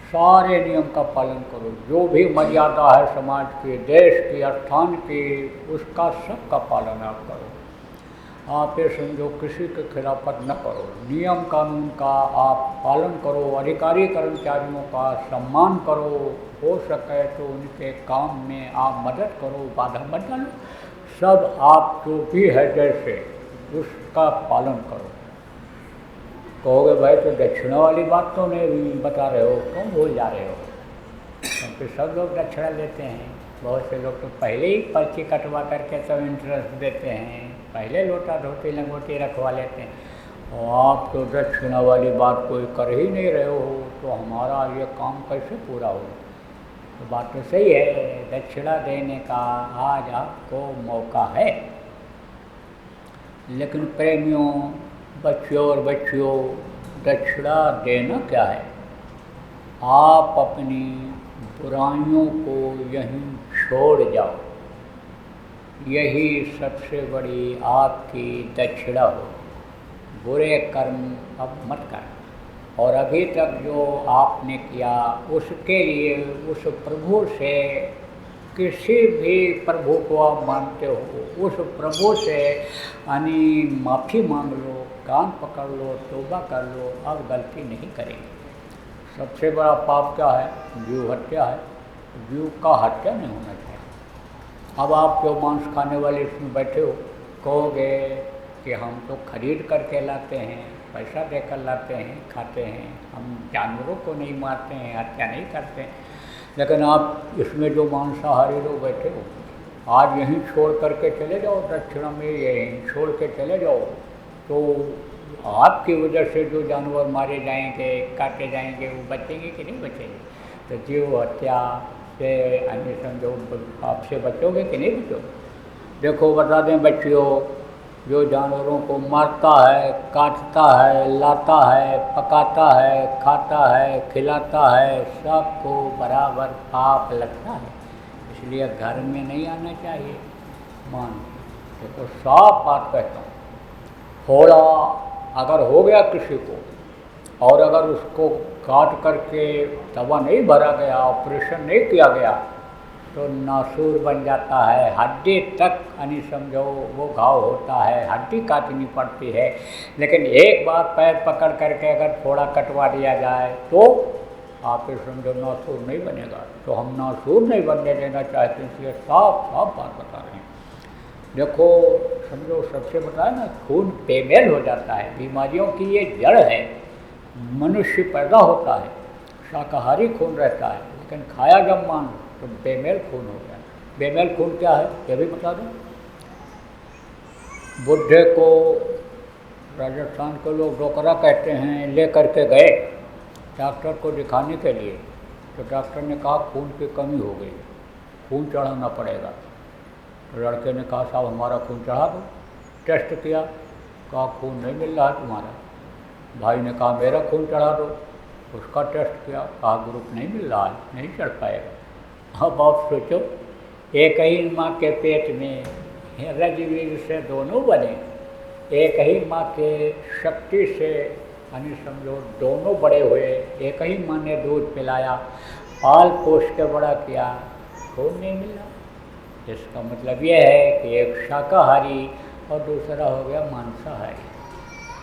सारे नियम का पालन करो, जो भी मर्यादा है समाज की, देश की, स्थान की, उसका सबका पालन आप करो। आप ये समझो किसी के खिलाफत न करो, नियम कानून का आप पालन करो, अधिकारी कर्मचारियों का सम्मान करो, हो सके तो उनके काम में आप मदद करो, बाधा मत डालो। सब आप जो भी है जैसे उसका पालन करो। कहोगे भाई तो दक्षिणा वाली बात तो नहीं बता रहे हो, क्यों भूल जा रहे हो? क्योंकि सब लोग दक्षिणा लेते हैं, बहुत से लोग तो पहले ही पर्ची कटवा करके सब इंटरेस्ट देते हैं, पहले लोटा धोती लंगोटी रखवा लेते हैं। और आप तो दक्षिणा वाली बात कोई कर ही नहीं रहे हो, तो हमारा ये काम कैसे पूरा हो? तो बात तो सही है, दक्षिणा देने का आज आपको मौका है। लेकिन प्रेमियों, बच्चों और बच्चियों, दक्षिणा देना क्या है? आप अपनी बुराइयों को यहीं छोड़ जाओ, यही सबसे बड़ी आपकी दक्षिणा हो। बुरे कर्म अब मत कर, और अभी तक जो आपने किया उसके लिए उस प्रभु से, किसी भी प्रभु को आप मानते हो, उस प्रभु से माफ़ी मांग लो, कान पकड़ लो, तौबा कर लो, अब गलती नहीं करेंगे। सबसे बड़ा पाप क्या है? जीव हत्या है। जीव का हत्या नहीं होना चाहिए। अब आप जो मांस खाने वाले इसमें बैठे हो, कहोगे कि हम तो खरीद करके लाते हैं, पैसा देकर लाते हैं, खाते हैं, हम जानवरों को नहीं मारते हैं, हत्या नहीं करते हैं। लेकिन आप इसमें जो मांसाहारी लोग बैठे हो, आज यहीं छोड़ करके चले जाओ, दक्षिणा में यहीं छोड़ के चले जाओ, तो आपकी वजह से जो जानवर मारे जाएंगे, काटे जाएंगे, वो बचेंगे कि नहीं बचेंगे? तो जीव हत्या से अन्य समझो आपसे बचोगे कि नहीं बचोगे? देखो बता दें बच्चियों, जो जानवरों को मारता है, काटता है, लाता है, पकाता है, खाता है, खिलाता है, सबको बराबर पाप लगता है। इसलिए घर में नहीं आना चाहिए। मान देखो, साफ बात कहता हूँ, फोड़ा अगर हो गया किसी को, और अगर उसको काट करके दवा नहीं भरा गया, ऑपरेशन नहीं किया गया, तो नासूर बन जाता है, हड्डी तक समझो वो घाव होता है, हड्डी काटनी पड़ती है। लेकिन एक बार पैर पकड़ करके अगर फोड़ा कटवा दिया जाए तो आप समझो नासूर नहीं बनेगा। तो हम नासूर नहीं बनने देना चाहते, इसलिए साफ साफ बात बता रहे हैं। देखो समझो, सबसे बताया ना, खून बेमेल हो जाता है, बीमारियों की ये जड़ है। मनुष्य पैदा होता है शाकाहारी खून रहता है, लेकिन खाया जब मान तो बेमेल खून हो गया। बेमेल खून क्या है ये भी बता दूं। बुढ़े को राजस्थान के लोग डोकरा कहते हैं, ले करके गए डॉक्टर को दिखाने के लिए, तो डॉक्टर ने कहा खून की कमी हो गई, खून चढ़ाना पड़ेगा। तो लड़के ने कहा साहब हमारा खून चढ़ा दो। टेस्ट किया, कहा खून नहीं मिल रहा है तुम्हारा। भाई ने कहा मेरा खून चढ़ा दो। उसका टेस्ट किया, कहा ग्रुप नहीं मिल रहा है, नहीं चढ़ पाएगा। अब आप सोचो, एक ही माँ के पेट में रजवीर से दोनों बने, एक ही माँ के शक्ति से समझो दोनों बड़े हुए, एक ही माँ ने दूध पिलाया, पाल पोष के बड़ा किया, खून नहीं मिला। इसका मतलब यह है कि एक शाकाहारी और दूसरा हो गया मांसाहारी,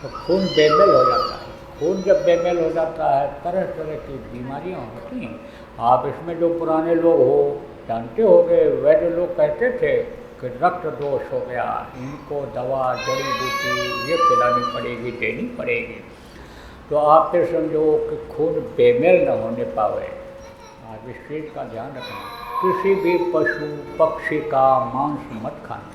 तो खून बेमेल हो जाता है। खून जब बेमेल हो जाता है, तरह तरह की बीमारियां होती हैं। आप इसमें जो पुराने लोग हो जानते होंगे, वैद्य लोग कहते थे कि रक्त दोष हो गया, इनको दवा जड़ी बूटी ये पिलानी पड़ेगी, देनी पड़ेगी। तो आप फिर समझो कि खून बेमेल न होने पावे। आप इस चीज़ का ध्यान रखना। किसी भी पशु पक्षी का मांस मत खाना।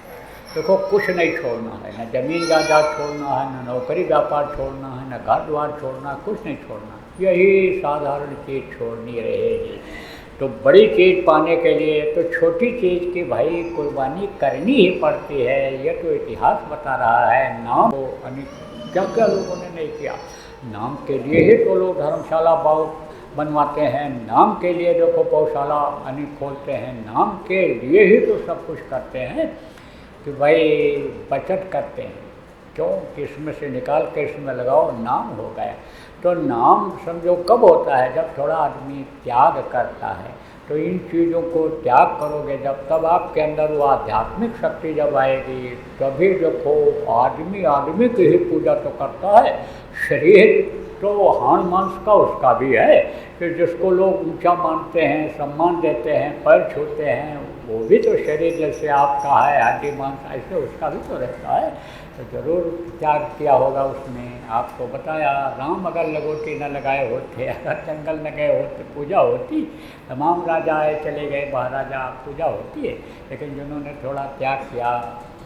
देखो कुछ नहीं छोड़ना है, न जमीन जायदाद छोड़ना है, न नौकरी व्यापार छोड़ना है, न घर द्वार छोड़ना, कुछ नहीं छोड़ना। यही साधारण चीज़ छोड़नी रहेगी। तो बड़ी चीज़ पाने के लिए तो छोटी चीज़ की भाई कुर्बानी करनी ही पड़ती है। ये तो इतिहास बता रहा है। नाम तो क्या क्या लोगों ने नहीं किया, नाम के लिए ही तो लोग धर्मशाला बनवाते हैं, नाम के लिए देखो गौशाला खोलते हैं, नाम के लिए ही तो सब कुछ करते हैं। कि भाई बचत करते हैं, क्यों कि इसमें से निकाल के इसमें लगाओ, नाम हो गया। तो नाम समझो कब होता है, जब थोड़ा आदमी त्याग करता है। तो इन चीज़ों को त्याग करोगे जब, तब आपके अंदर वो आध्यात्मिक शक्ति जब आएगी, तभी देखो आदमी आदमी की ही पूजा तो करता है। शरीर तो हाड़ मांस का उसका भी है कि जिसको लोग ऊंचा मानते हैं, सम्मान देते हैं, पैर छूते हैं, वो भी तो शरीर जैसे आपका है, हड्डी मांस ऐसे उसका भी तो रहता है। तो जरूर त्याग किया होगा उसने। आपको बताया, राम अगर लगोटी न लगाए होते, अगर जंगल न गए होते, पूजा होती। तमाम राजा आए चले गए, महाराजा, पूजा होती है। लेकिन जिन्होंने थोड़ा त्याग किया,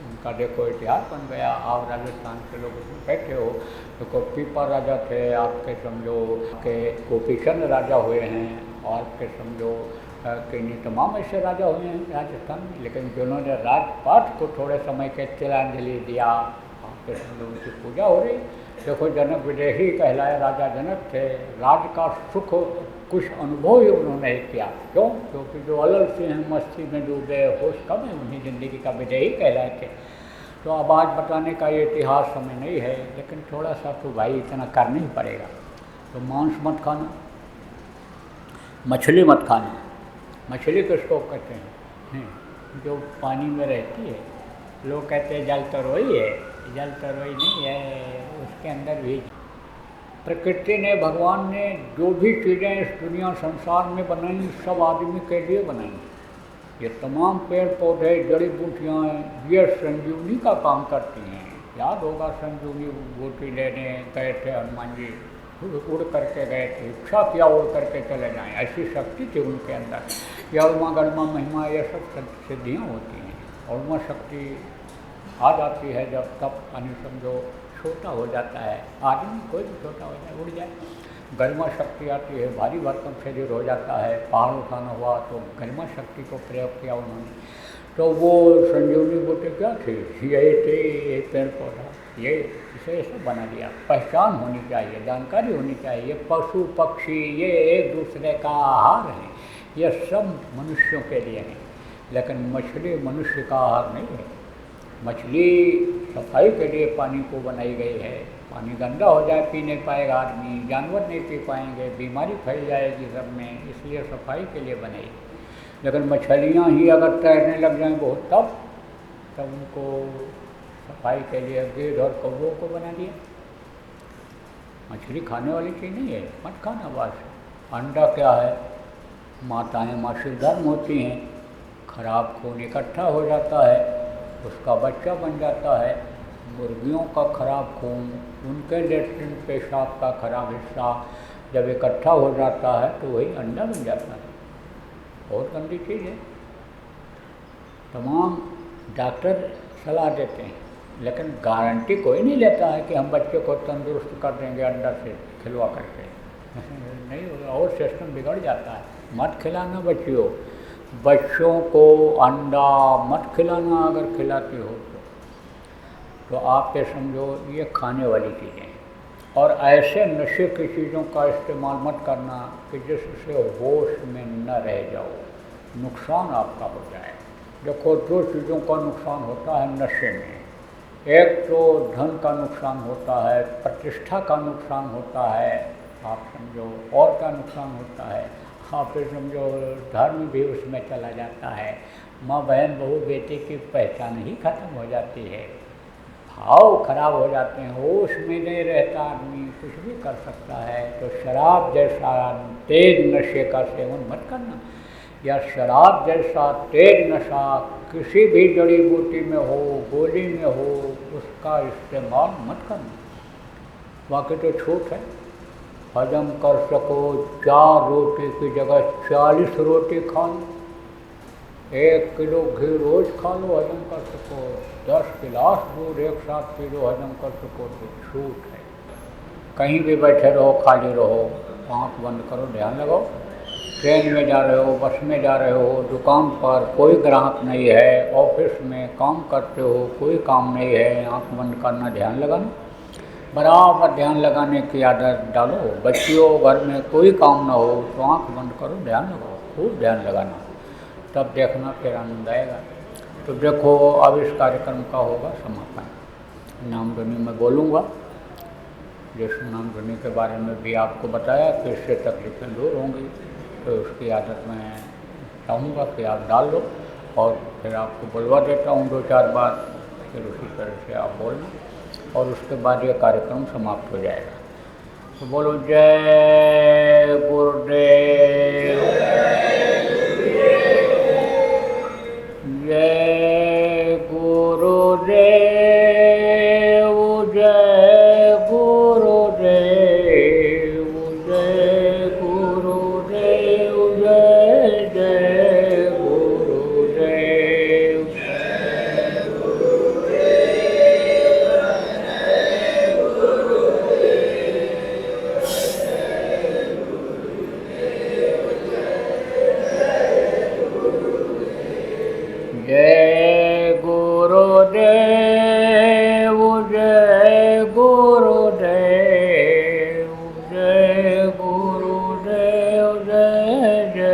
उनका देखो इतिहास बन गया। आप राजस्थान के लोग उसमें बैठे हो, देखो पीपा राजा थे आपके, समझो के गोपीचंद राजा हुए हैं, और के समझो कि नहीं तमाम ऐसे राजा हुए हैं राजस्थान में। लेकिन जिन्होंने राजपाट को थोड़े समय के तिलांजलि दिया, आपके समझो उनकी पूजा हो रही। देखो जनक विदेही कहलाए राजा जनक थे, राज का सुख कुछ अनुभव ही उन्होंने किया। क्यों? क्योंकि जो अलल से हैं, मस्ती में डूबे, होश कम है, उन्हीं ज़िंदगी का विदेही कहलाए थे। तो अब आज बताने का ये इतिहास हमें नहीं है, लेकिन थोड़ा सा तो भाई इतना करना ही पड़ेगा। तो मांस मत खाना, मछली मत खाना। मछली किसको कहते हैं? जो पानी में रहती है। लोग कहते हैं जल तरोई है, जल तरोई नहीं है, उसके अंदर भी प्रकृति ने, भगवान ने जो भी चीज़ें इस दुनिया संसार में बनाई, सब आदमी के लिए बनाई। ये तमाम पेड़ पौधे, जड़ी बूटियाँ, ये संजीवनी का काम करती हैं। याद होगा संजीवनी बूटी लेने गए थे हनुमान जी, उड़ करके गए थे, इच्छा किया उड़ करके चले जाएं, ऐसी शक्ति थी उनके अंदर। यह उमा गणमा महिमा, ये सब सिद्धियाँ होती हैं। और उमा शक्ति आ जाती है जब तब समझो छोटा हो जाता है आदमी, कोई भी छोटा हो जाए, उड़ जाए। गरिमा शक्ति आती है, भारी भरकम शरीर हो जाता है, पहाड़ उठाना हुआ तो गरिमा शक्ति को प्रयोग किया उन्होंने। तो वो संजीवनी बूटी क्या थी? यही थी, ये पेड़ पौधा, ये इसे सब बना दिया। पहचान होनी चाहिए, जानकारी होनी चाहिए। ये पशु पक्षी ये एक दूसरे का आहार है, ये सब मनुष्यों के लिए है। लेकिन मछली मनुष्य का आहार नहीं है। मछली सफाई के लिए पानी को बनाई गई है। पानी गंदा हो जाए, पी नहीं पाएगा आदमी, जानवर नहीं पी पाएंगे, बीमारी फैल जाएगी सब में, इसलिए सफाई के लिए बनाई। लेकिन मछलियाँ ही अगर तैरने लग जाएं बहुत, तब उनको सफाई के लिए गिद्ध और कौवों को बना दिया। मछली खाने वाली चीज़ नहीं है, मत खाना बस। अंडा क्या है? माताएँ मासिक धर्म होती हैं, खराब खून इकट्ठा हो जाता है, उसका बच्चा बन जाता है। मुर्गियों का खराब खून, उनके लेट्रिन पेशाब का खराब हिस्सा जब इकट्ठा हो जाता है तो वही अंडा बन जाता है। बहुत गंदी चीज़ है। तमाम डॉक्टर सलाह देते हैं, लेकिन गारंटी कोई नहीं लेता है कि हम बच्चे को तंदुरुस्त कर देंगे अंडा से खिलवा करके। नहीं होगा, और सिस्टम बिगड़ जाता है। मत खिलाना बच्चों को अंडा मत खिलाना। अगर खिलाती हो तो आप ये समझो ये खाने वाली चीज़ें। और ऐसे नशे की चीज़ों का इस्तेमाल मत करना कि जिससे होश में न रह जाओ, नुकसान आपका हो जाए। देखो दो चीज़ों का नुकसान होता है नशे में। एक तो धन का नुकसान होता है, प्रतिष्ठा का नुकसान होता है, आप समझो, और का नुकसान होता है, आप फिर समझो धर्म भी उसमें चला जाता है। माँ बहन बहू बेटे की पहचान ही खत्म हो जाती है, भाव खराब हो जाते हैं, होश में नहीं रहता आदमी, कुछ भी कर सकता है। तो शराब जैसा तेज नशे का सेवन मत करना, या शराब जैसा तेज नशा किसी भी जड़ी बूटी में हो, गोली में हो, उसका इस्तेमाल मत करना। बाकी तो छूट है। हजम कर सको 4 रोटी की जगह 40 रोटी खा लो, 1 किलो घी रोज़ खा लो, हजम कर सको। 10 गिलास दूध एक साथ पी लो, हजम कर सको तो छूट है। कहीं भी बैठे रहो, खाली रहो, आँख बंद करो, ध्यान लगाओ। ट्रेन में जा रहे हो, बस में जा रहे हो, दुकान पर कोई ग्राहक नहीं है, ऑफिस में काम करते हो, कोई काम नहीं है, आँख बंद करना, ध्यान लगाना। बराबर ध्यान लगाने की आदत डालो। बच्चियों घर में कोई काम ना हो तो आँख बंद करो, ध्यान लगाओ, खूब ध्यान लगाना, तब देखना फिर आनंद आएगा। तो देखो अब इस कार्यक्रम का होगा समापन। नाम ध्वनि में बोलूँगा, जिस नाम ध्वनि के बारे में भी आपको बताया कि इससे तकलीफें दूर होंगी, तो उसकी आदत मैं चाहूँगा कि आप डाल लो, और फिर आपको बुलवा देता हूँ 2-4 बार, फिर उसी तरह से आप बोलना, और उसके बाद ये कार्यक्रम समाप्त हो जाएगा। तो बोलो जय गुरुदेव, जय गुरुदेव, जय गुरुदेव, जय गुरुदेव, जय जय गुरुदेव। जय गुरुदेव, जय गुरुदेव, जय गुरुदेव, जय जय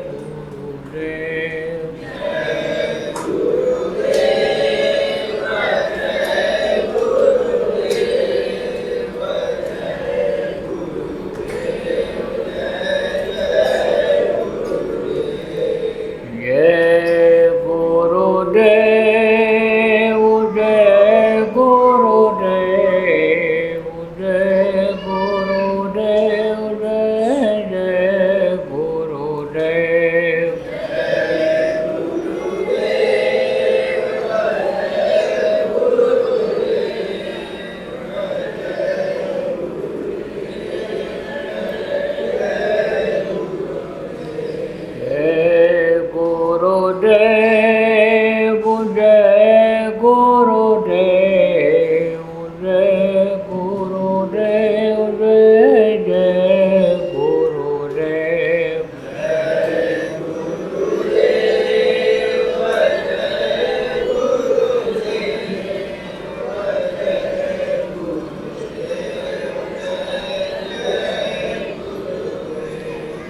गुरुदेव। जय गुरुदेव, जय गुरुदेव, जय गुरुदेव, जय जय गुरुदेव। जय गुरुदेव, जय गुरुदेव, जय गुरुदेव, जय जय गुरुदेव।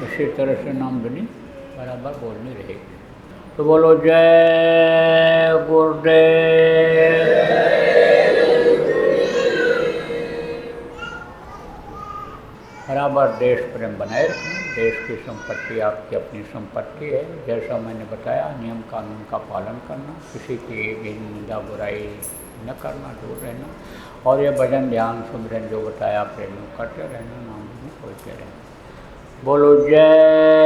इसी तरह से नाम ध्वनि बराबर बोलनी रहेगी। तो बोलो जय गुरुदेव। बराबर देश प्रेम बनाए रखें। देश की संपत्ति आपकी अपनी संपत्ति है। जैसा मैंने बताया, नियम कानून का पालन करना, किसी की भी निंदा बुराई न करना, दूर रहना, और ये भजन ध्यान सुमिरन जो बताया प्रेम करते रहना, नाम में बोलते रहना। बोलो जय